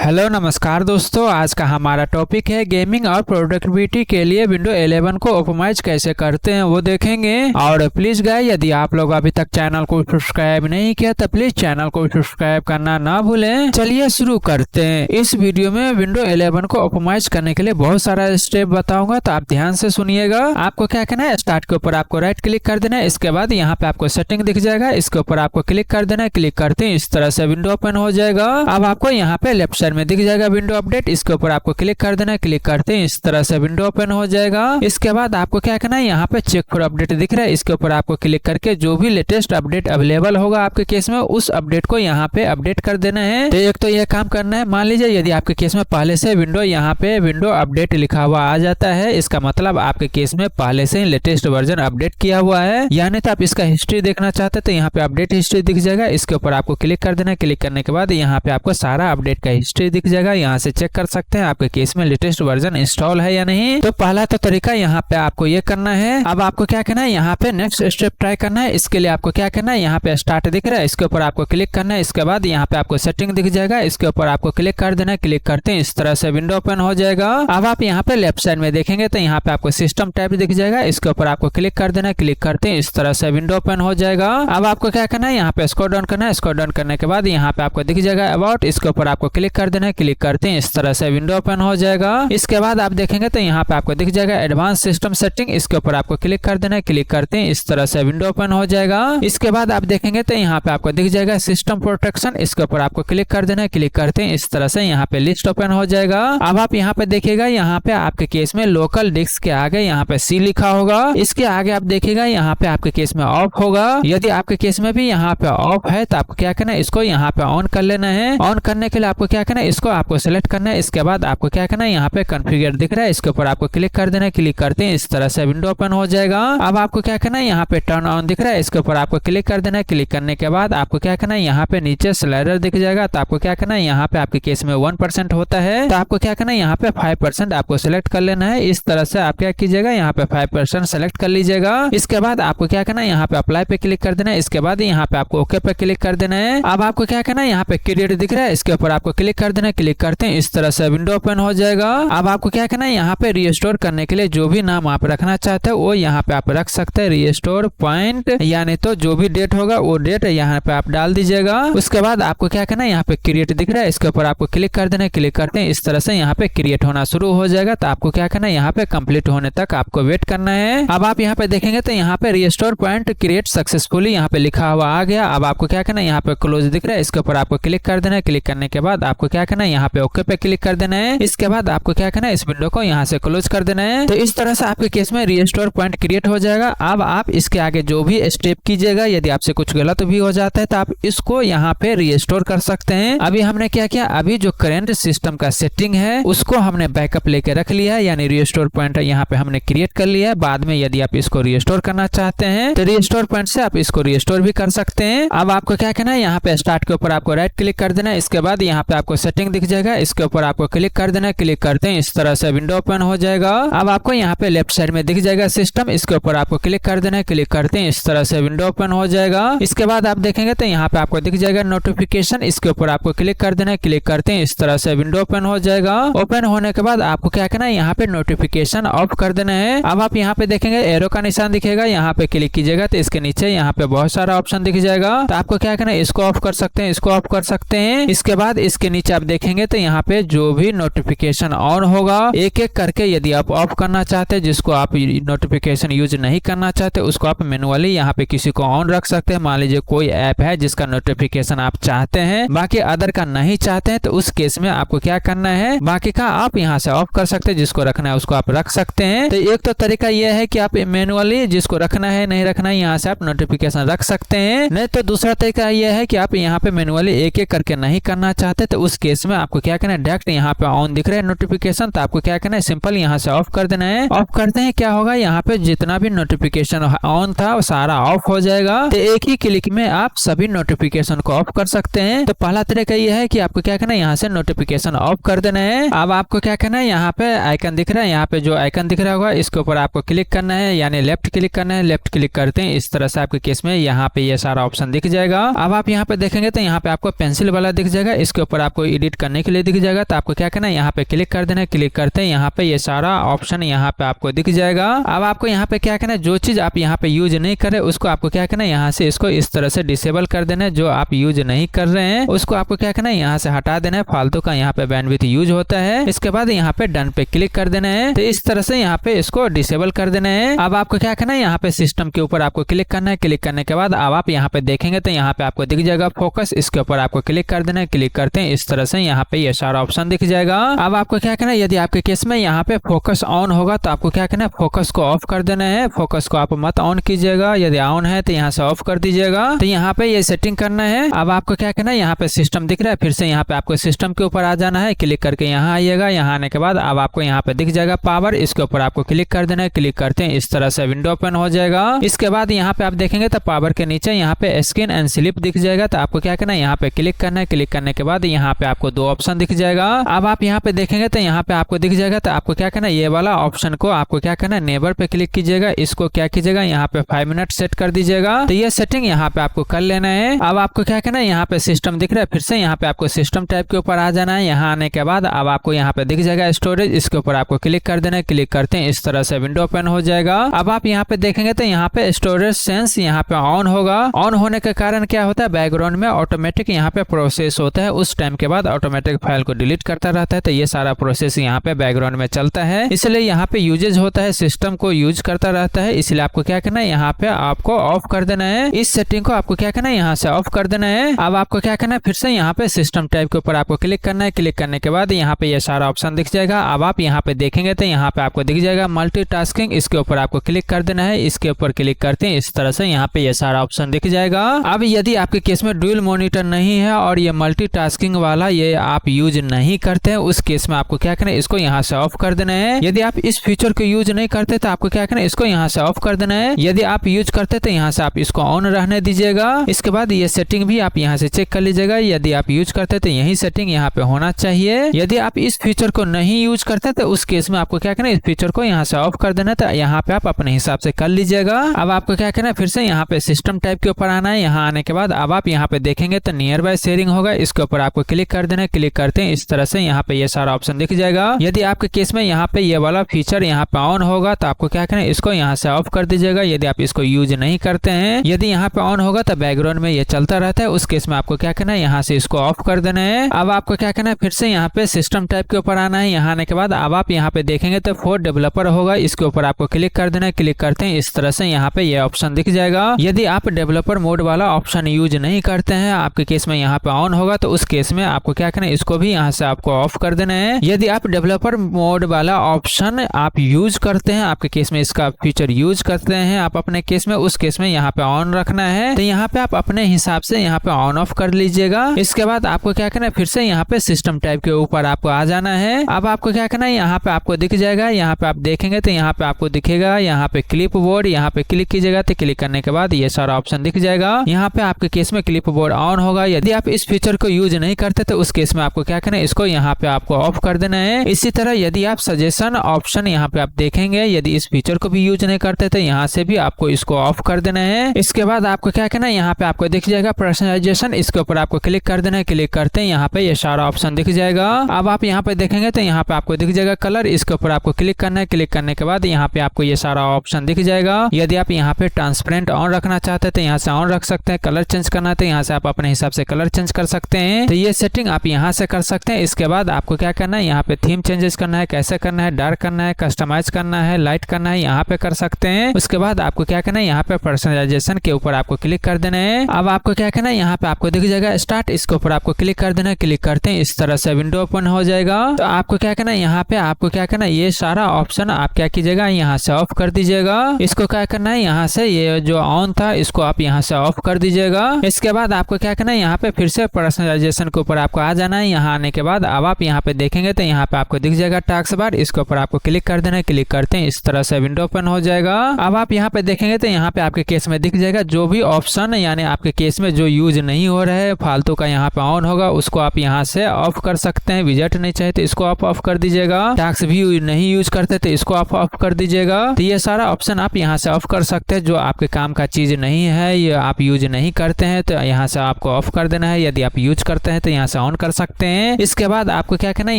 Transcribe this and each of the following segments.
Hello नमस्कार दोस्तों, आज का हमारा टॉपिक है गेमिंग और प्रोडक्टिविटी के लिए विंडो 11 को ऑप्टिमाइज कैसे करते हैं वो देखेंगे। और प्लीज गाइस, यदि आप लोग अभी तक चैनल को सब्सक्राइब नहीं किया तो प्लीज चैनल को सब्सक्राइब करना ना भूलें। चलिए शुरू करते हैं। इस वीडियो में विंडो 11 को ऑप्टिमाइज करने के लिए बहुत सारा स्टेप बताऊंगा, तो आप ध्यान से सुनिएगा। आपको क्या करना है, स्टार्ट के ऊपर आपको राइट क्लिक कर देना है। इसके बाद यहाँ पे आपको सेटिंग दिख जाएगा, इसके ऊपर आपको क्लिक कर देना है। क्लिक करते हैं इस तरह से विंडो ओपन हो जाएगा। अब आपको यहाँ पे लेफ्ट साइड में दिख जाएगा विंडो अपडेट, इसके ऊपर आपको क्लिक कर देना है। क्लिक करते हैं इस तरह से विंडो ओपन हो जाएगा। इसके बाद आपको क्या करना है, यहाँ पे चेक फॉर अपडेट दिख रहा है, इसके ऊपर आपको क्लिक करके जो भी लेटेस्ट अपडेट अवेलेबल होगा आपके केस में उस अपडेट को यहाँ पे अपडेट कर देना है। तो एक तो यह काम करना है। मान लीजिए यदि आपके केस में पहले से विंडो यहाँ पे विंडो अपडेट लिखा हुआ आ जाता है, इसका मतलब आपके केस में पहले से लेटेस्ट वर्जन अपडेट किया हुआ है। यानी तो आप इसका हिस्ट्री देखना चाहते हैं तो यहाँ पे अपडेट हिस्ट्री दिख जाएगा, इसके ऊपर आपको क्लिक कर देना है। क्लिक करने के बाद यहाँ पे आपको सारा अपडेट का हिस्ट्री दिख जाएगा। यहाँ से चेक कर सकते हैं आपके केस में लेटेस्ट वर्जन इंस्टॉल है या नहीं। तो पहला तो तरीका यहाँ पे आपको ये करना है। अब आपको क्या करना है, यहाँ पे नेक्स्ट स्टेप ट्राई करना है। इसके लिए आपको क्या करना है, यहाँ पे स्टार्ट दिख रहा है, इसके ऊपर आपको क्लिक करना है। इसके बाद यहाँ पे आपको सेटिंग दिख जाएगा, इसके ऊपर आपको क्लिक कर देना है। क्लिक करते हैं इस तरह से विंडो ओपन हो जाएगा। अब आप यहाँ पे लेफ्ट साइड में देखेंगे तो यहाँ पे आपको सिस्टम टैब दिख जाएगा, इसके ऊपर आपको क्लिक कर देना है। क्लिक करते हैं इस तरह से विंडो ओपन हो जाएगा। अब आपको क्या करना है, यहाँ पे स्क्रॉल डाउन करना है। स्क्रॉल डाउन करने के बाद यहाँ पे आपको दिख जाएगा अबाउट, इसके ऊपर आपको क्लिक कर देना है। क्लिक करते हैं इस तरह से विंडो ओपन हो जाएगा। इसके बाद आप देखेंगे तो यहाँ पे आपको दिख जाएगा एडवांस सिस्टम सेटिंग, इसके ऊपर आपको क्लिक कर देना है। क्लिक करते हैं इस तरह से विंडो ओपन हो जाएगा। इसके बाद आप देखेंगे तो यहाँ पे आपको दिख जाएगा सिस्टम प्रोटेक्शन, इसके ऊपर आपको क्लिक कर देना है। क्लिक करते हैं इस तरह से यहाँ पे लिस्ट ओपन हो जाएगा। अब आप यहाँ पे देखिएगा, यहाँ पे आपके केस में लोकल डिस्क के आगे यहाँ पे सी लिखा होगा, इसके आगे आप देखिएगा यहाँ पे आपके केस में ऑफ होगा। यदि आपके केस में भी यहाँ पे ऑफ है तो आपको क्या करना है, इसको यहाँ पे ऑन कर लेना है। ऑन करने के लिए आपको क्या करना है, इसको आपको सेलेक्ट करना है। इसके बाद आपको क्या करना है, यहाँ पे कॉन्फ़िगर दिख रहा है, इसके ऊपर आपको क्लिक कर देना है। क्लिक करते हैं इस तरह से विंडो ओपन हो जाएगा। अब आपको क्या करना है, यहाँ पे टर्न ऑन दिख रहा है, इसके ऊपर आपको क्लिक कर देना है। क्लिक करने के बाद आपको क्या करना है, यहाँ पे नीचे स्लाइडर दिख जाएगा, तो आपको क्या करना है, यहाँ पे आपके केस में 1% होता है तो आपको क्या करना है, यहाँ पे 5% आपको सिलेक्ट कर लेना है। इस तरह से आप क्या कीजिएगा, यहाँ पे 5% सेलेक्ट कर लीजिएगा। इसके बाद आपको क्या करना है, यहाँ पे अप्लाई पे क्लिक कर देना है। इसके बाद यहाँ पे आपको ओके पे क्लिक कर देना है। अब आपको क्या करना है, यहाँ पे क्रिएट दिख रहा है, इसके ऊपर आपको क्लिक कर देना है। क्लिक करते हैं इस तरह से विंडो ओपन हो जाएगा। अब आपको क्या करना है, यहाँ पे रिस्टोर करने के लिए जो भी नाम आप रखना चाहते हो वो यहाँ पे आप रख सकते हैं। रिस्टोर पॉइंट यानी तो जो भी डेट होगा वो डेट यहाँ पे आप डाल दीजिएगा। उसके बाद आपको क्या करना है, यहाँ पे क्रिएट दिख रहा है, इसके ऊपर आपको क्लिक कर देना है। क्लिक करते हैं इस तरह से यहाँ पे क्रिएट होना शुरू हो जाएगा। तो आपको क्या करना है, यहाँ पे कंप्लीट होने तक आपको वेट करना है। अब आप यहाँ पे देखेंगे तो यहाँ पे रिस्टोर पॉइंट क्रिएट सक्सेसफुली यहाँ पे लिखा हुआ आ गया। अब आपको क्या करना है, यहाँ पे क्लोज दिख रहा है, इसके ऊपर आपको क्लिक कर देना है। क्लिक करने के बाद आपको क्या करना है, यहाँ पे ओके पे क्लिक कर देना है। इसके बाद आपको क्या करना है, इस विंडो को यहाँ से क्लोज कर देना है। तो इस तरह से आपके केस में रिस्टोर पॉइंट क्रिएट हो जाएगा। अब आप इसके आगे जो भी स्टेप कीजिएगा, यदि आपसे कुछ गलत भी हो जाता है तो आप इसको यहाँ पे रिस्टोर कर सकते हैं। अभी हमने क्या किया, अभी जो करंट सिस्टम का सेटिंग है उसको हमने बैकअप लेके रख लिया है, यानी रिस्टोर पॉइंट यहाँ पे हमने क्रिएट कर लिया है। बाद में यदि आप इसको रिस्टोर करना चाहते हैं तो रिस्टोर पॉइंट से आप इसको रिस्टोर भी कर सकते हैं। अब आपको क्या करना है, यहाँ पे स्टार्ट के ऊपर आपको राइट क्लिक कर देना है। इसके बाद यहाँ पे आपको सेटिंग दिख जाएगा, इसके ऊपर आपको क्लिक कर देना है। क्लिक करते हैं इस तरह से विंडो ओपन हो जाएगा। अब आपको यहाँ पे लेफ्ट साइड में दिख जाएगा सिस्टम, इसके ऊपर आपको क्लिक कर देना है। क्लिक करते हैं इस तरह से विंडो ओपन हो जाएगा। इसके बाद आप देखेंगे तो यहाँ पे आपको दिख जाएगा नोटिफिकेशन, इसके ऊपर आपको क्लिक कर देना है। क्लिक करते हैं इस तरह से विंडो ओपन हो जाएगा। ओपन होने के बाद आपको क्या करना है, यहाँ पे नोटिफिकेशन ऑफ कर देना है। अब आप यहाँ पे देखेंगे एरो का निशान दिखेगा, यहाँ पे क्लिक कीजिएगा तो इसके नीचे यहाँ पे बहुत सारा ऑप्शन दिख जाएगा। तो आपको क्या करना है, इसको ऑफ कर सकते हैं, इसको ऑफ कर सकते हैं। इसके बाद इसके नीचे आप देखेंगे तो यहाँ पे जो भी नोटिफिकेशन ऑन होगा एक एक करके यदि आप ऑफ करना चाहते हैं, जिसको आप नोटिफिकेशन यूज नहीं करना चाहते उसको आप मैनुअली यहाँ पे किसी को ऑन रख सकते हैं। मान लीजिए कोई ऐप है जिसका नोटिफिकेशन आप चाहते हैं, बाकी अदर का नहीं चाहते हैं, तो उस केस में आपको क्या करना है, बाकी का आप यहाँ से ऑफ कर सकते हैं। जिसको रखना है उसको आप रख सकते हैं। तो एक तो तरीका यह है कि आप मैनुअली जिसको रखना है नहीं रखना है यहाँ से आप नोटिफिकेशन रख सकते हैं। नहीं तो दूसरा तरीका यह है कि आप यहाँ पे मैनुअली एक एक करके नहीं करना चाहते तो उस केस में आपको क्या करना है, डायरेक्ट यहाँ पे ऑन दिख रहा है नोटिफिकेशन, तो आपको क्या करना है, सिंपल यहाँ से ऑफ कर देना है। ऑफ करते हैं क्या होगा, यहाँ पे जितना भी नोटिफिकेशन ऑन था वो सारा ऑफ हो जाएगा। तो एक ही क्लिक में आप सभी नोटिफिकेशन को ऑफ कर सकते हैं। तो पहला तरीका यह है कि आपको क्या करना है, यहाँ से नोटिफिकेशन ऑफ कर देना है। अब आपको क्या करना है, यहाँ पे आइकन दिख रहा है, यहाँ पे जो आइकन दिख रहा होगा इसके ऊपर आपको क्लिक करना है, यानी लेफ्ट क्लिक करना है। लेफ्ट क्लिक करते हैं इस तरह से आपके केस में यहाँ पे ये सारा ऑप्शन दिख जाएगा। अब आप यहाँ पे देखेंगे तो यहाँ पे आपको पेंसिल वाला दिख जाएगा, इसके ऊपर आपको एडिट करने के लिए दिख जाएगा। तो आपको क्या करना है, यहाँ पे क्लिक कर देना है। क्लिक करते हैं यहाँ पे ये सारा ऑप्शन यहाँ पे आपको दिख जाएगा। अब आपको यहाँ पे क्या करना है, जो चीज आप यहाँ पे यूज नहीं कर रहे उसको आपको क्या करना है, यहाँ से इसको इस तरह से डिसेबल कर देना है। जो आप यूज नहीं कर रहे हैं उसको आपको क्या करना है, यहाँ से हटा देना है। फालतू का यहाँ पे बैंडविड्थ यूज होता है। इसके बाद यहाँ पे डन पे क्लिक कर देना है। तो इस तरह से यहाँ पे इसको डिसेबल कर देना है। अब आपको क्या करना है, यहाँ पे सिस्टम के ऊपर आपको क्लिक करना है। क्लिक करने के बाद अब आप यहाँ पे देखेंगे तो यहाँ पे आपको दिख जाएगा फोकस। इसके ऊपर आपको क्लिक कर देना है। क्लिक करते हैं इस तरह से यहाँ पे ये सारा ऑप्शन दिख जाएगा। अब आपको क्या करना है, यदि आपके केस में यहाँ पे फोकस ऑन होगा तो आपको क्या करना है, फोकस को ऑफ कर देना है। फोकस को आप मत ऑन कीजिएगा, यदि ऑन है तो यहाँ से ऑफ कर दीजिएगा। तो यहाँ पे ये सेटिंग करना है। अब आपको क्या करना है, यहाँ पे सिस्टम दिख रहा है, फिर से यहाँ पे आपको सिस्टम के ऊपर आ जाना है। क्लिक करके यहाँ आइएगा। यहाँ आने के बाद अब आपको यहाँ पे दिख जाएगा पावर। इसके ऊपर आपको क्लिक कर देना है। क्लिक करते हैं इस तरह से विंडो ओपन हो जाएगा। इसके बाद यहाँ पे आप देखेंगे तो पावर के नीचे यहाँ पे स्कैन एंड स्लिप दिख जाएगा। तो आपको क्या करना है, यहाँ पे क्लिक करना है। क्लिक करने के बाद यहाँ पे आपको दो ऑप्शन दिख जाएगा। अब आप यहाँ पे देखेंगे तो यहाँ पे आपको दिख जाएगा। तो आपको क्या करना है, ये वाला ऑप्शन को आपको क्या करना है, नेबर पे क्लिक कीजिएगा। इसको क्या कीजिएगा, यहाँ पे 5 मिनट सेट कर दीजिएगा। तो ये सेटिंग यहाँ पे आपको कर लेना है। अब आपको क्या करना है, यहाँ पे सिस्टम दिख रहा है, फिर से यहाँ पे आपको सिस्टम टाइप के ऊपर आ जाना है। यहाँ आने के बाद अब आपको यहाँ पे दिख जाएगा स्टोरेज। इसके ऊपर आपको क्लिक कर देना है। क्लिक करते हैं इस तरह से विंडो ओपन हो जाएगा। अब आप यहाँ पे देखेंगे तो यहाँ पे स्टोरेज सेंस यहाँ पे ऑन होगा। ऑन होने के कारण क्या होता है, बैकग्राउंड में ऑटोमेटिक यहाँ पे प्रोसेस होता है। उस टाइम के बाद ऑटोमेटिक फाइल को डिलीट करता रहता है। तो ये सारा प्रोसेस यहाँ पे बैकग्राउंड में चलता है, इसलिए यहाँ पे यूजेज होता है, सिस्टम को यूज करता रहता है। इसलिए आपको क्या करना है, यहाँ पे आपको ऑफ कर देना है। इस सेटिंग को आपको क्या करना है, यहाँ से ऑफ कर देना है। अब आपको क्या करना है, फिर से यहाँ पे सिस्टम टाइप के ऊपर आपको क्लिक करना है। क्लिक करने के बाद यहाँ पे ये सारा ऑप्शन दिख जाएगा। अब आप यहाँ पे देखेंगे तो यहाँ पे आपको दिख जाएगा मल्टीटास्किंग। इसके ऊपर आपको क्लिक कर देना है। इसके ऊपर क्लिक करते हैं इस तरह से यहाँ पे ये सारा ऑप्शन दिख जाएगा। अब यदि आपके केस में डुअल मॉनिटर नहीं है और ये मल्टीटास्किंग वाला ये आप यूज नहीं करते हैं, उस केस में आपको क्या करना है, इसको यहाँ से ऑफ कर देना है। यदि आप इस फीचर को यूज नहीं करते तो आपको क्या करना है, इसको यहाँ से ऑफ कर देना है। यदि आप यूज करते तो यहाँ से आप इसको ऑन रहने दीजिएगा। इसके बाद ये सेटिंग भी आप यहाँ से चेक कर लीजिएगा। यदि आप यूज करते तो यही सेटिंग यहाँ पे होना चाहिए। यदि आप इस फीचर को नहीं यूज करते तो उस केस में आपको क्या करना है, इस फीचर को यहाँ से ऑफ कर देना। तो यहाँ पे आप अपने हिसाब से कर लीजिएगा। अब आपको क्या करना है, फिर से यहाँ पे सिस्टम टाइप के ऊपर आना है। यहाँ आने के बाद अब आप यहाँ पे देखेंगे तो नियर बाय शेयरिंग होगा। इसके ऊपर आपको क्लिक कर देना है। क्लिक करते हैं इस तरह से यहाँ पे ये सारा ऑप्शन दिख जाएगा। यदि आपके केस में यहाँ पे ये वाला फीचर यहाँ पे ऑन होगा तो आपको क्या करना है, इसको यहाँ से ऑफ कर दीजिएगा। यदि आप इसको यूज नहीं करते हैं, यदि यहाँ पे ऑन होगा तो बैकग्राउंड में ये चलता रहता है, उस केस में आपको क्या करना है, यहाँ से इसको ऑफ कर देना है। अब आपको क्या करना है, फिर से यहाँ पे सिस्टम टाइप के ऊपर आना है। यहाँ आने के बाद अब आप यहाँ पे देखेंगे तो फॉर डेवलपर होगा। इसके ऊपर आपको क्लिक कर देना है। क्लिक करते हैं इस तरह से यहाँ पे ये ऑप्शन दिख जाएगा। यदि आप डेवलपर मोड वाला ऑप्शन यूज नहीं करते हैं, आपके केस में यहाँ पे ऑन होगा तो उस केस में आपको क्या करना है, इसको भी यहाँ से आपको ऑफ कर देना है। यदि आप डेवलपर मोड वाला ऑप्शन आप यूज करते हैं, आपके केस में इसका फीचर यूज करते हैं आप अपने केस में, उस केस में यहाँ पे ऑन रखना है। तो यहाँ पे आप अपने हिसाब से यहाँ पे ऑन ऑफ कर लीजिएगा। इसके बाद आपको क्या करना है, फिर से यहाँ पे सिस्टम टाइप के ऊपर आपको आ जाना है। अब आपको क्या करना है, यहाँ पे आपको दिख जाएगा। यहाँ पे आप देखेंगे तो यहाँ पे आपको दिखेगा यहाँ पे क्लिप बोर्ड। यहाँ पे क्लिक कीजिएगा। तो क्लिक करने के बाद ये सारा ऑप्शन दिख जाएगा। यहाँ पे आपके केस में क्लिप बोर्ड ऑन होगा। यदि आप इस फीचर को यूज नहीं करते तो उस केस में आपको क्या करना है, इसको यहाँ पे आपको ऑफ कर देना है। इसी तरह यदि आप सजेशन ऑप्शन यहाँ पे आप देखेंगे, यदि इस फीचर को भी यूज नहीं करते तो यहाँ से भी आपको इसको ऑफ कर देना है। इसके बाद आपको क्या करना है, यहाँ पे आपको दिख जाएगा पर्सनलाइजेशन। इसके ऊपर आपको क्लिक कर देना है। क्लिक करते हैं यहाँ पे ये सारा ऑप्शन दिख जाएगा। अब आप यहाँ पे देखेंगे तो यहाँ पे आपको दिख जाएगा कलर। इसके ऊपर आपको क्लिक करना है। क्लिक करने के बाद यहाँ पे आपको ये सारा ऑप्शन दिख जाएगा। यदि आप यहाँ पे ट्रांसपेरेंट ऑन रखना चाहते हैं तो यहाँ से ऑन रख सकते हैं। कलर चेंज करना है तो यहाँ से आप अपने हिसाब से कलर चेंज कर सकते हैं। तो ये सेटिंग आप यहाँ से कर सकते हैं। इसके बाद आपको क्या करना है, यहाँ पे थीम चेंजेस करना है, कैसे करना है, डार्क करना है, कस्टमाइज करना है, लाइट करना है, यहाँ पे कर सकते हैं। उसके बाद आपको क्या करना है, यहाँ पे पर्सनलाइजेशन के ऊपर आपको क्लिक कर देना है। अब आपको क्या करना है, यहाँ पे आपको दिख जाएगा स्टार्ट। इसके ऊपर आपको क्लिक कर देना है। क्लिक करते हैं इस तरह से विंडो ओपन हो जाएगा। तो आपको क्या करना है, यहाँ पे आपको क्या करना है, ये सारा ऑप्शन आप क्या कीजिएगा, यहाँ से ऑफ कर दीजिएगा। इसको क्या करना है, यहाँ से ये जो ऑन था इसको आप यहाँ से ऑफ कर दीजिएगा। इसके बाद आपको क्या करना है, यहाँ पे फिर से पर्सनलाइजेशन के ऊपर आपको आ जाना है। यहाँ आने के बाद अब आप यहाँ पे देखेंगे तो यहाँ पे आपको दिख जाएगा टास्क बार। इसके ऊपर आपको क्लिक कर देना है। क्लिक करते हैं इस तरह से विंडो ओपन हो जाएगा। अब आप यहाँ पे देखेंगे तो यहाँ पे आपके केस में दिख जाएगा जो भी ऑप्शन यानी आपके केस में जो यूज नहीं हो रहा है फालतू का यहाँ पे ऑन होगा, उसको आप यहाँ से ऑफ कर सकते हैं। विजेट नहीं चाहिए तो इसको आप ऑफ कर दीजिएगा। टास्क भी नहीं यूज करते तो इसको आप ऑफ कर दीजिएगा। तो ये सारा ऑप्शन आप यहाँ से ऑफ कर सकते हैं। जो आपके काम का चीज नहीं है, ये आप यूज नहीं करते हैं तो यहाँ से आपको ऑफ कर देना है। यदि आप यूज करते हैं तो यहाँ से ऑन कर सकते हैं। इसके बाद आपको क्या करना है,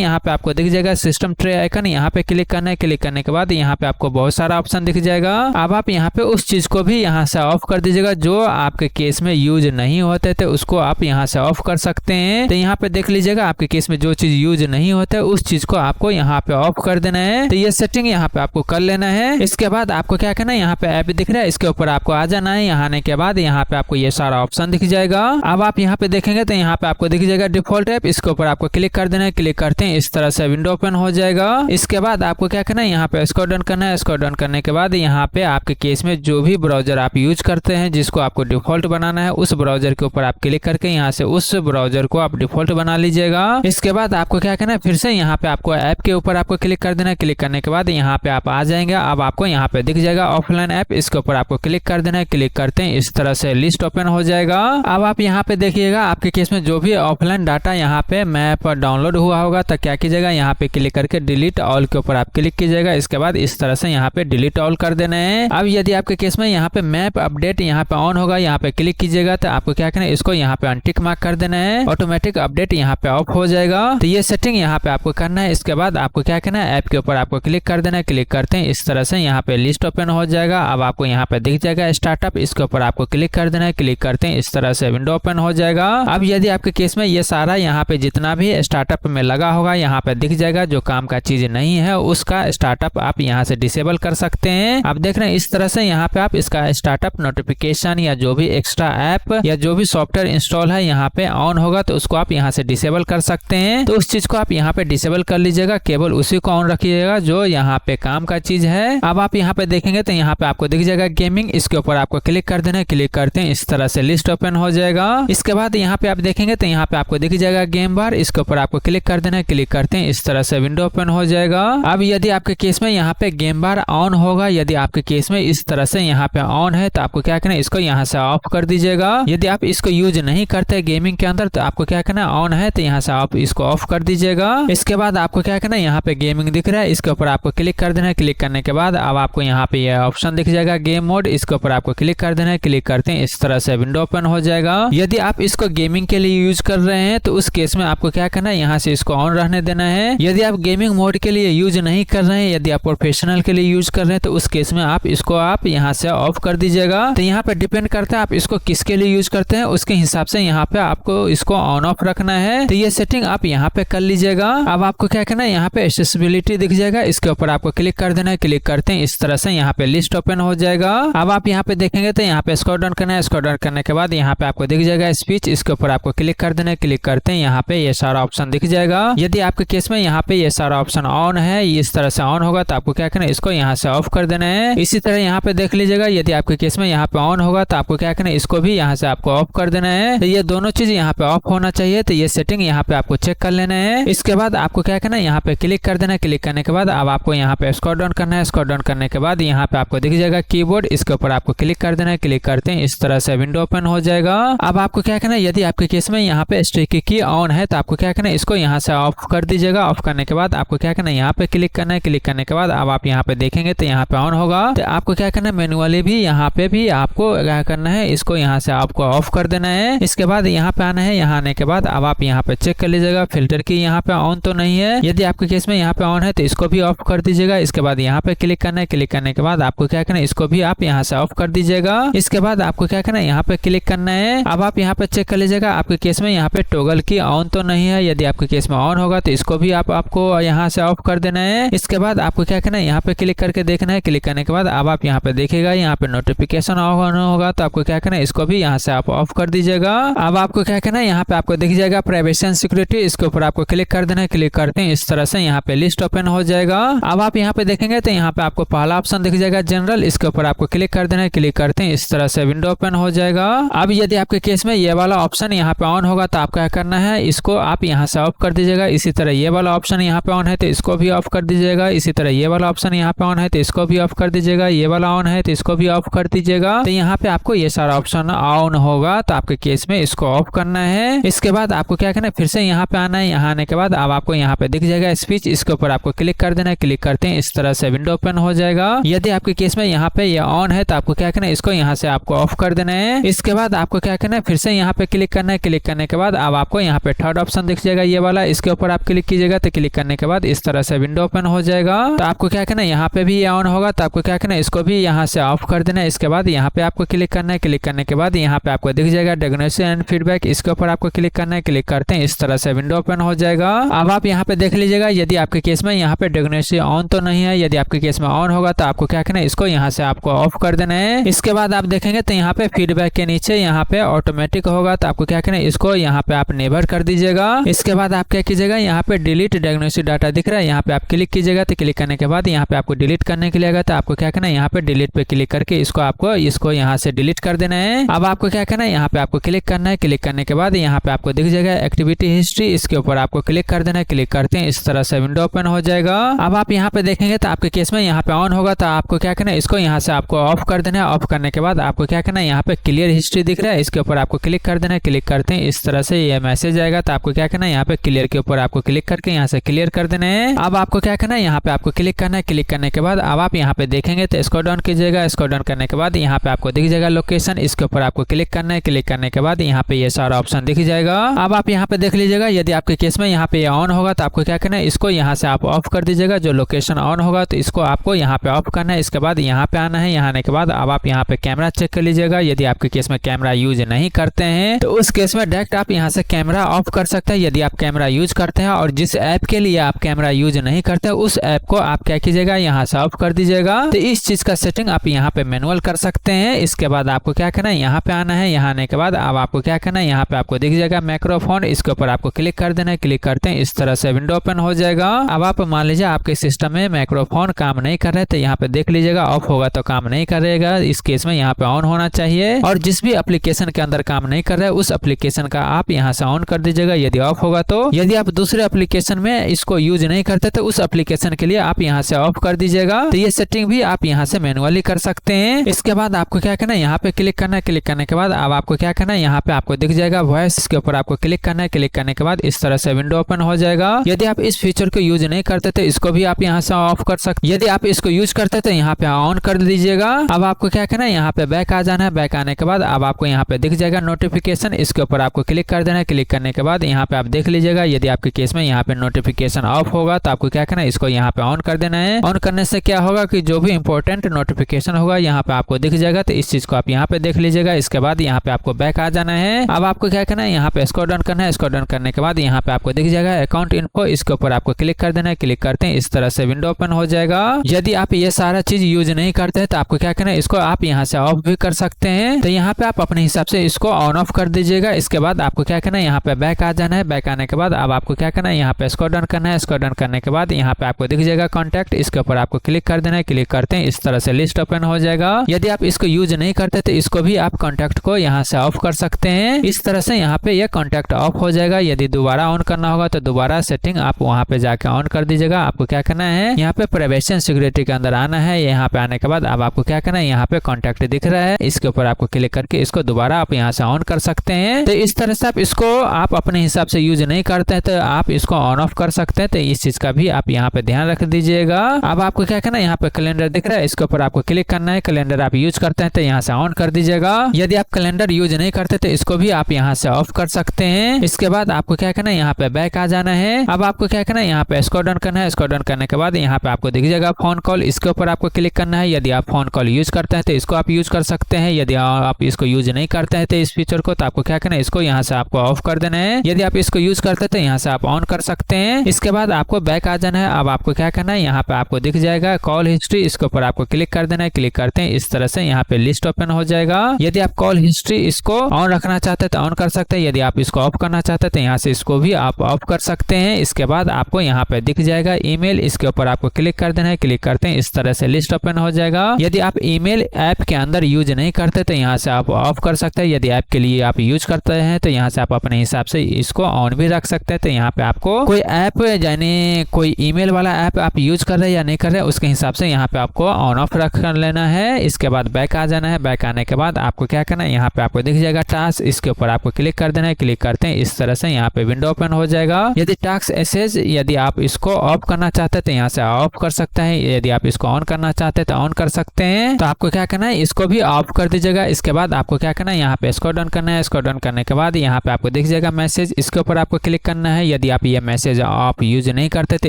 यहाँ पे आपको दिख जाएगा सिस्टम ट्रे आइकन, यहाँ पे क्लिक करना है। क्लिक करने के बाद यहाँ पे आपको बहुत सारा ऑप्शन दिख जाएगा। अब आप यहाँ पे उस चीज को भी यहाँ से ऑफ कर दीजिएगा जो आपके केस में यूज नहीं होते थे, उसको आप यहाँ से ऑफ कर सकते हैं। तो यहाँ पे देख लीजिएगा आपके केस में जो चीज यूज नहीं होता है उस चीज को आपको यहाँ पे ऑफ कर देना है। तो ये सेटिंग यहाँ पे आपको कर लेना है। इसके बाद आपको क्या करना है, यहाँ पे ऐप दिख रहा है, इसके ऊपर आपको आ जाना है। यहाँ आने के बाद यहाँ पे आपको ये सारा ऑप्शन दिख जाएगा। अब आप यहाँ पे देखेंगे तो यहाँ पे आपको दिख जाएगा डिफॉल्ट ऐप, इसके ऊपर आपको क्लिक कर देना है। क्लिक करते हैं इस तरह से विंडो ओपन हो जाएगा। इसके बाद आपको क्या करना है, यहाँ पे स्क्रॉल डाउन करना है। स्क्रॉल डाउन करने के बाद यहाँ पे आपके केस में जो भी ब्राउजर आप यूज करते हैं, जिसको आपको डिफॉल्ट बनाना है, उस ब्राउजर के ऊपर आप क्लिक करके यहाँ से उस ब्राउजर को आप डिफॉल्ट बना लीजिएगा। इसके बाद आपको क्या करना है, फिर से यहाँ पे आपको ऐप के ऊपर आपको क्लिक कर देना है। क्लिक करने के बाद यहाँ पे आप आ जाएंगे। अब आपको यहाँ पे दिख जाएगा ऑफलाइन ऐप, इसके ऊपर आपको क्लिक कर देना है। क्लिक करते हैं इस तरह से लिस्ट ओपन हो जाएगा। अब आप यहाँ पे देखिएगा आपके केस में जो भी ऑफलाइन डाटा यहाँ पे मैप डाउनलोड हुआ होगा तो क्या कीजिएगा, यहाँ पे क्लिक करके डिलीट ऑल के ऊपर आप क्लिक कीजिएगा। इसके बाद इस तरह से यहाँ पे डिलीट ऑल कर देना है। अब यदि आपके केस में यहाँ पे मैप अपडेट यहाँ पे ऑन होगा, यहाँ पे क्लिक कीजिएगा तो आपको क्या करना है, इसको यहाँ पे अनटिक मार्क कर देना है। ऑटोमेटिक अपडेट यहाँ पे ऑफ हो जाएगा। तो ये सेटिंग यहाँ पे आपको करना है। इसके बाद आपको क्या करना है, ऐप के ऊपर आपको क्लिक कर देना है। क्लिक करते हैं इस तरह से यहाँ पे लिस्ट ओपन हो जाएगा। अब आपको यहाँ पे दिख जाएगा स्टार्टअप, इसके ऊपर आपको क्लिक कर देना है। क्लिक करते हैं इस तरह से विंडो ओपन हो जाएगा। अब यदि आपके केस में ये सारा यहाँ पे जितना भी स्टार्टअप में लगा होगा यहाँ पे दिख जाएगा, जो काम का चीज नहीं है उसका स्टार्टअप आप यहाँ से डिसेबल कर सकते हैं। आप देख रहे हैं इस तरह से यहाँ पे आप इसका स्टार्टअप नोटिफिकेशन या जो भी एक्स्ट्रा ऐप या जो भी सॉफ्टवेयर इंस्टॉल है यहाँ पे ऑन होगा तो उसको आप यहाँ से डिसेबल कर सकते हैं। तो उस चीज को आप यहाँ पे डिसेबल कर लीजिएगा, केवल उसी को ऑन रखिएगा जो यहाँ पे काम का चीज है। अब आप यहाँ पे देखेंगे तो यहाँ पे आपको दिख जाएगा गेमिंग, इसके ऊपर आपको क्लिक कर देना है। क्लिक करते हैं इस तरह से लिस्ट ओपन हो जाएगा। इसके बाद यहाँ पे आप देखेंगे तो यहाँ पे आपको दिख जाएगा गेम बार, इसके ऊपर आपको क्लिक कर देना है। क्लिक करते हैं इस तरह से विंडो ओपन हो जाएगा। अब यदि आपके केस में यहाँ पे गेम बार ऑन होगा, यदि आपके केस में इस तरह से यहाँ पे ऑन है तो आपको क्या करना है, इसको यहाँ से ऑफ कर दीजिएगा। यदि आप इसको यूज नहीं करते गेमिंग के अंदर तो आपको क्या करना है, ऑन है तो यहाँ से आप इसको ऑफ कर दीजिएगा। इसके बाद आपको क्या करना है, यहाँ पे गेमिंग दिख रहा है, इसके ऊपर आपको क्लिक कर देना है। क्लिक करने के बाद अब आपको यहाँ पे ये ऑप्शन दिख जाएगा गेम मोड, इसके ऊपर आपको क्लिक कर देना है। क्लिक करते हैं इस तरह से विंडो ओपन हो जाएगा। यदि आप इसको गेमिंग के लिए यूज कर रहे हैं तो उस केस में आपको क्या करना है, यहाँ से इसको ऑन रहने देना है। यदि आप गेमिंग मोड के लिए यूज नहीं कर रहे हैं, यदि आप प्रोफेशनल के लिए यूज कर रहे हैं तो उस केस में आप इसको आप यहाँ से ऑफ कर दीजिएगा। तो यहाँ पे डिपेंड करता है आप इसको किसके लिए यूज करते हैं, उसके हिसाब से यहाँ पे आपको इसको ऑन ऑफ रखना है। तो ये सेटिंग आप यहाँ पे कर लीजिएगा। अब आपको क्या करना है, यहाँ पे एक्सेसिबिलिटी दिख जाएगा, इसके ऊपर आपको क्लिक कर देना है। क्लिक करते हैं इस तरह से यहाँ पे लिस्ट ओपन हो जाएगा। अब आप यहाँ पे देखेंगे तो यहाँ पे स्क्रॉल डाउन करना है। स्क्रॉल डाउन करने के बाद यहाँ पे आपको दिख जाएगा स्पीच, इसके ऊपर आपको क्लिक कर देना है। क्लिक करते हैं यहाँ पे ये सारा ऑप्शन दिख जाएगा। यदि आपके केस में यहाँ पे ये सारा ऑप्शन ऑन है, इस तरह से ऑन होगा तो आपको क्या करना है, इसको यहाँ से ऑफ कर देना है। इसी तरह यहाँ पे देख लीजिएगा, यदि आपके केस में यहाँ पे ऑन होगा तो आपको क्या करना है, इसको भी यहाँ से आपको ऑफ कर देना है। तो ये दोनों चीज यहाँ पे ऑफ होना चाहिए। तो ये सेटिंग यहाँ पे आपको चेक कर लेना है। इसके बाद आपको क्या करना है, यहाँ पे क्लिक कर देना है। क्लिक करने के बाद अब आपको यहाँ पे स्क्रॉल डाउन करना है। स्क्रॉल डाउन करने के बाद यहाँ पे आपको दिख जाएगा कीबोर्ड, इसके ऊपर आपको क्लिक कर देना है। क्लिक करते हैं इस तरह से विंडो ओपन हो जाएगा। अब आपको क्या करना है, यदि आपके केस में यहाँ पे स्टिकी की ऑन है तो आपको क्या करना है, इसको यहाँ से ऑफ कर दीजिएगा। ऑफ करने के बाद आपको क्या करना है, यहाँ पे क्लिक करना है। क्लिक करने के बाद अब आप यहाँ पे देखेंगे तो यहाँ पे ऑन होगा। तो आपको क्या करना है, मैनुअली भी यहाँ पे भी आपको क्या करना है, इसको यहाँ से आपको ऑफ कर देना है। इसके बाद यहाँ पे आना है। यहाँ आने के बाद अब आप यहाँ पे चेक कर लीजिएगा फिल्टर की यहाँ पे ऑन तो नहीं है। यदि आपके केस में यहाँ पे ऑन है तो इसको भी ऑफ कर दीजिएगा। इसके बाद यहाँ पे क्लिक करना है। क्लिक करने के बाद आपको क्या करना है, इसको भी आप यहाँ से ऑफ कर दीजिएगा। इसके बाद आपको क्या करना है, यहाँ पे क्लिक करना है। अब आप यहाँ पे चेक कर लीजिएगा आपके केस में यहाँ पे टॉगल की ऑन तो नहीं है। यदि आपके केस में ऑन होगा तो इसको भी आपको यहाँ से ऑफ कर देना है। इसके बाद आपको क्या करना है, यहाँ पे क्लिक करके देखना है। क्लिक करने के बाद अब आप यहाँ पे देखिएगा यहाँ पे नोटिफिकेशन ऑन होगा तो आपको क्या करना है, इसको भी यहाँ से आप ऑफ कर दीजिएगा। अब आपको क्या करना है, यहाँ पे आपको दिख जाएगा प्राइवेसी एंड सिक्योरिटी, इसके ऊपर आपको क्लिक कर देना है। क्लिक करते हैं इस तरह से यहाँ पे लिस्ट ओपन हो जाएगा। अब आप यहाँ पे देखेंगे तो यहाँ पे आपको पहला ऑप्शन दिख जाएगा जनरल, इसके ऊपर आपको क्लिक कर देना है। क्लिक करते हैं इस तरह से विंडो ओपन हो जाएगा। अब यदि आपके केस में ये वाला ऑप्शन यहाँ पे ऑन होगा तो आप क्या करना है, इसको आप यहाँ से ऑफ कर दीजिएगा। इसी तरह ये वाला ऑप्शन यहाँ पे ऑन है तो इसको भी ऑफ कर दीजिएगा। इसी तरह ये वाला ऑप्शन यहाँ पे ऑन है तो इसको भी ऑफ कर दीजिएगा। ये वाला ऑन है तो इसको भी ऑफ कर दीजिएगा। तो यहाँ पे आपको ये सारा ऑप्शन ऑन होगा तो आपके केस में इसको ऑफ करना है। इसके बाद आपको क्या करना है, फिर से यहाँ पे आना है। यहाँ आने के बाद अब आपको यहाँ पे दिख जाएगा स्पीच, इसके ऊपर आपको क्लिक कर देना है। क्लिक करते हैं इस तरह से विंडो ओपन हो जाएगा। यदि आपके केस में यहाँ पे ये ऑन है तो आपको क्या करना है, इसको यहाँ से आपको ऑफ कर देना है। इसके बाद आपको क्या करना है, फिर से यहाँ पे क्लिक करना है। क्लिक करने के बाद अब आपको आपको यहाँ पे थर्ड ऑप्शन दिख जाएगा ये वाला, इसके ऊपर आप क्लिक कीजिएगा। तो क्लिक करने के बाद इस तरह से विंडो ओपन हो जाएगा। तो आपको क्या करना है, यहाँ पे भी ये ऑन होगा तो आपको क्या करना है, इसको भी यहाँ से ऑफ कर देना है। इसके बाद यहाँ पे आपको क्लिक करना है। क्लिक करने के बाद यहाँ पे आपको दिख जाएगा डायग्नोसिस एंड फीडबैक, इसके ऊपर आपको क्लिक करना है। क्लिक करते हैं इस तरह से विंडो ओपन हो जाएगा। अब आप यहाँ पे देख लीजिएगा यदि आपके केस में यहाँ पे डायग्नोसिस ऑन तो नहीं है। यदि आपके केस में ऑन होगा तो आपको क्या करना है, इसको यहाँ से आपको ऑफ कर देना है। इसके बाद आप देखेंगे तो यहाँ पे फीडबैक के नीचे यहाँ पे ऑटोमेटिक होगा तो आपको क्या करना है, इसको यहाँ पे आप नेवर कर दीजिएगा। इसके बाद आप क्या कीजिएगा, यहाँ पे डिलीट डायग्नोसिस डाटा दिख रहा है, यहाँ पे आप क्लिक कीजिएगा। तो क्लिक करने के बाद यहाँ पे आपको डिलीट करने के लिए आएगा तो आपको क्या करना है, यहाँ पे डिलीट पे क्लिक करके इसको यहाँ से डिलीट कर देना है। अब आपको क्या करना है, यहाँ पे आपको क्लिक करना है। क्लिक करने के बाद यहाँ पे आपको दिख जाएगा एक्टिविटी हिस्ट्री, इसके ऊपर आपको क्लिक कर देना है। क्लिक करते हैं इस तरह से विंडो ओपन हो जाएगा। अब आप यहाँ पे देखेंगे तो आपके केस में यहाँ पे ऑन होगा तो आपको क्या करना है, इसको यहाँ से आपको ऑफ कर देना है। ऑफ करने के बाद आपको क्या करना है, यहाँ पे क्लियर हिस्ट्री दिख रहा है, इसके ऊपर आपको क्लिक कर देना है। क्लिक करते हैं इस तरह से ये मैसेज आएगा तो आपको क्या करना है, यहाँ पे क्लियर के ऊपर आपको क्लिक करके यहाँ से क्लियर कर देना है। अब आपको क्या करना है, यहाँ पे आपको क्लिक करना है। क्लिक करने के बाद अब आप यहाँ पे देखेंगे तो स्क्रॉल डाउन कीजिएगा। स्क्रॉल डाउन करने के बाद यहाँ पे आपको दिख जाएगा लोकेशन, इसके ऊपर आपको क्लिक करना है। क्लिक करने के बाद यहाँ पे ये सारा ऑप्शन दिख जाएगा। अब आप यहाँ पे देख लीजिएगा यदि आपके केस में यहाँ पे ये ऑन होगा तो आपको क्या करना है, इसको यहाँ से आप ऑफ कर दीजिएगा। जो लोकेशन ऑन होगा तो इसको आपको यहाँ पे ऑफ करना है। इसके बाद यहाँ पे आना है। यहाँ आने के बाद अब आप यहाँ पे कैमरा चेक कर लीजिएगा। यदि आपके केस में कैमरा यूज नहीं करते हैं तो उस केस में डायरेक्ट आप यहाँ से कैमरा ऑफ कर सकते हैं। यदि आप कैमरा यूज करते हैं और जिस ऐप के लिए आप कैमरा यूज नहीं करते उस ऐप को आप क्या कीजिएगा, यहाँ से ऑफ कर दीजिएगा। तो इस चीज का सेटिंग आप यहाँ पे मैनुअल कर सकते हैं। इसके बाद आपको क्या करना है, यहाँ पे आना है। यहाँ आने के बाद अब आपको क्या करना है, यहाँ पे आपको दिख जाएगा माइक्रोफोन, इसके ऊपर आपको क्लिक कर देना है। क्लिक करते हैं इस तरह से विंडो ओपन हो जाएगा। अब आप मान लीजिए आपके सिस्टम में माइक्रोफोन काम नहीं कर रहे तो यहाँ पे देख लीजिएगा ऑफ होगा तो काम नहीं करेगा। इस केस में यहाँ पे ऑन होना चाहिए और जिस भी एप्लीकेशन के अंदर काम नहीं कर रहा है उस एप्लीकेशन का आप यहाँ से ऑन कर दीजिएगा यदि ऑफ होगा तो। यदि आप दूसरे एप्लीकेशन में इसको यूज नहीं करते तो उस एप्लीकेशन के लिए आप यहाँ से ऑफ कर दीजिएगा। तो ये सेटिंग भी आप यहाँ से मैनुअली कर सकते हैं। इसके बाद आपको क्या करना है, यहाँ पे क्लिक करना है। क्लिक करने के बाद अब आपको क्या करना है, यहाँ पे आपको दिख जाएगा वॉइस, इसके ऊपर आपको क्लिक करना है। क्लिक करने के बाद इस तरह से विंडो ओपन हो जाएगा। यदि आप इस फीचर को यूज नहीं करते तो इसको भी आप यहाँ से ऑफ कर सकते। यदि आप इसको यूज करते तो यहाँ पे ऑन कर दीजिएगा। अब आपको क्या करना है, यहाँ पे बैक आ जाना है। बैक आने के बाद अब आपको यहाँ पे दिख जाएगा नोटिफिकेशन, इसके ऊपर आपको क्लिक कर देना है। क्लिक करने के बाद यहाँ पे आप देख लीजिएगा यदि आपके केस में यहाँ पे नोटिफिकेशन ऑफ होगा तो आपको क्या करना है, इसको यहाँ पे ऑन कर देना है। ऑन करने से क्या होगा कि जो भी इंपॉर्टेंट नोटिफिकेशन होगा यहाँ पे आपको दिख जाएगा। तो इस चीज को आप यहाँ पे देख लीजिएगा। इसके बाद यहाँ पे आपको बैक आ जाना है। अब आपको क्या करना है, यहाँ पे स्क्रॉल डाउन करना है। स्क्रॉल डाउन करने के बाद यहाँ पे आपको दिख जाएगा अकाउंट इन्फो, इसके ऊपर आपको क्लिक कर देना है। क्लिक करते हैं इस तरह से विंडो ओपन हो जाएगा। यदि आप ये सारा चीज यूज नहीं करते हैं तो आपको क्या करना है, इसको आप यहाँ से ऑफ भी कर सकते हैं। तो यहाँ पे आप अपने हिसाब से इसको ऑन ऑफ कर दीजिएगा। इसके बाद आपको क्या करना है, यहाँ पे बैक आ जाना है। बैक आने के बाद अब आपको क्या करना है, यहाँ पे स्क्रॉल डाउन करना है। स्क्रॉल डाउन करने के बाद यहाँ पे आपको दिख जाएगा कॉन्टैक्ट, इसके ऊपर आपको क्लिक कर देना है। क्लिक करते हैं इस तरह से लिस्ट ओपन हो जाएगा। यदि आप इसको यूज नहीं करते तो इसको भी आप कॉन्टैक्ट को यहाँ से ऑफ कर सकते हैं। इस तरह से यहाँ पे ये कॉन्टैक्ट ऑफ हो जाएगा। यदि दोबारा ऑन करना होगा तो दोबारा सेटिंग आप वहाँ पे जाके ऑन कर दीजिएगा। आपको क्या करना है, यहाँ पे प्राइवेसी एंड सिक्योरिटी के अंदर आना है। यहाँ पे आने के बाद अब आपको क्या करना है, यहाँ पे कॉन्टैक्ट दिख रहा है, इसके ऊपर आपको क्लिक करके इसको दोबारा आप यहाँ से ऑन कर सकते हैं। तो इस तरह से आप इसको आप अपने हिसाब से यूज नहीं करते हैं तो आप इसको ऑन ऑफ कर सकते हैं। तो इस चीज का भी आप यहाँ पे ध्यान रख दीजिएगा। अब आपको क्या करना है, यहाँ पे कैलेंडर दिख रहा है, इसके ऊपर आपको क्लिक करना है। कैलेंडर आप यूज करते हैं तो यहाँ से ऑन कर दीजिएगा। यदि आप कैलेंडर यूज नहीं करते तो इसको भी आप यहाँ से ऑफ कर सकते हैं। इसके बाद आपको क्या करना है, यहाँ पे बैक आ जाना है। अब आपको क्या करना है, यहाँ पे स्क्रॉल डाउन करना है। स्क्रॉल डाउन करने के बाद यहाँ पे आपको दिख जाएगा फोन कॉल, इसके ऊपर आपको क्लिक करना है। यदि आप फोन कॉल यूज करते हैं तो इसको आप यूज कर सकते हैं। यदि आप इसको यूज नहीं करते हैं तो इस फीचर को, तो आपको क्या करना है, इसको यहाँ से आपको ऑफ कर देना है। यदि आप इसको यूज करते हैं तो यहाँ से आप ऑन कर सकते हैं। इसके बाद आपको बैक आ जाना है। अब आपको क्या करना है, यहाँ पे आपको दिख जाएगा कॉल हिस्ट्री, इसके ऊपर आपको क्लिक कर देना है। क्लिक करते हैं इस तरह से यहाँ पे लिस्ट ओपन हो जाएगा। यदि आप कॉल हिस्ट्री इसको ऑन रखना चाहते हैं तो ऑन कर सकते हैं। यदि आप इसको ऑफ करना चाहते हैं तो यहाँ से इसको भी आप ऑफ कर सकते हैं। इसके बाद आपको यहाँ पे दिख जाएगा ईमेल, इसके ऊपर आपको क्लिक कर देना है। क्लिक करते हैं इस तरह से लिस्ट ओपन हो जाएगा। यदि आप ईमेल ऐप के अंदर यूज नहीं करते तो यहाँ से आप ऑफ कर सकते हैं। यदि ऐप के लिए आप यूज करते हैं तो यहाँ से आप अपने हिसाब से इसको ऑन भी रख सकते हैं। तो यहाँ पे आपको कोई ऐप यानी कोई ईमेल वाला ऐप आप यूज कर रहे हैं या नहीं कर रहे हैं उसके हिसाब से यहाँ पे आपको ऑन ऑफ रख कर लेना है। इसके बाद बैक आ जाना है। बैक आने के बाद आपको क्या करना है, यहाँ पे आपको दिख जाएगा टास्क, इसके ऊपर आपको क्लिक कर देना है। क्लिक करते हैं इस तरह से यहाँ पे विंडो ओपन हो जाएगा। यदि टास्क एसेज यदि आप इसको ऑफ करना चाहते हैं तो यहाँ से ऑफ कर सकते हैं। यदि आप इसको ऑन करना चाहते हैं तो ऑन कर सकते हैं। तो आपको क्या करना है, इसको भी ऑफ कर दीजिएगा। इसके बाद आपको क्या करना है, यहाँ पे स्क्रॉल डाउन करना है। स्क्रॉल डाउन करने के बाद यहाँ पे आपको दिख दिख जाएगा मैसेज, इसके ऊपर आपको क्लिक करना है। यदि आप ये मैसेज आप यूज नहीं करते तो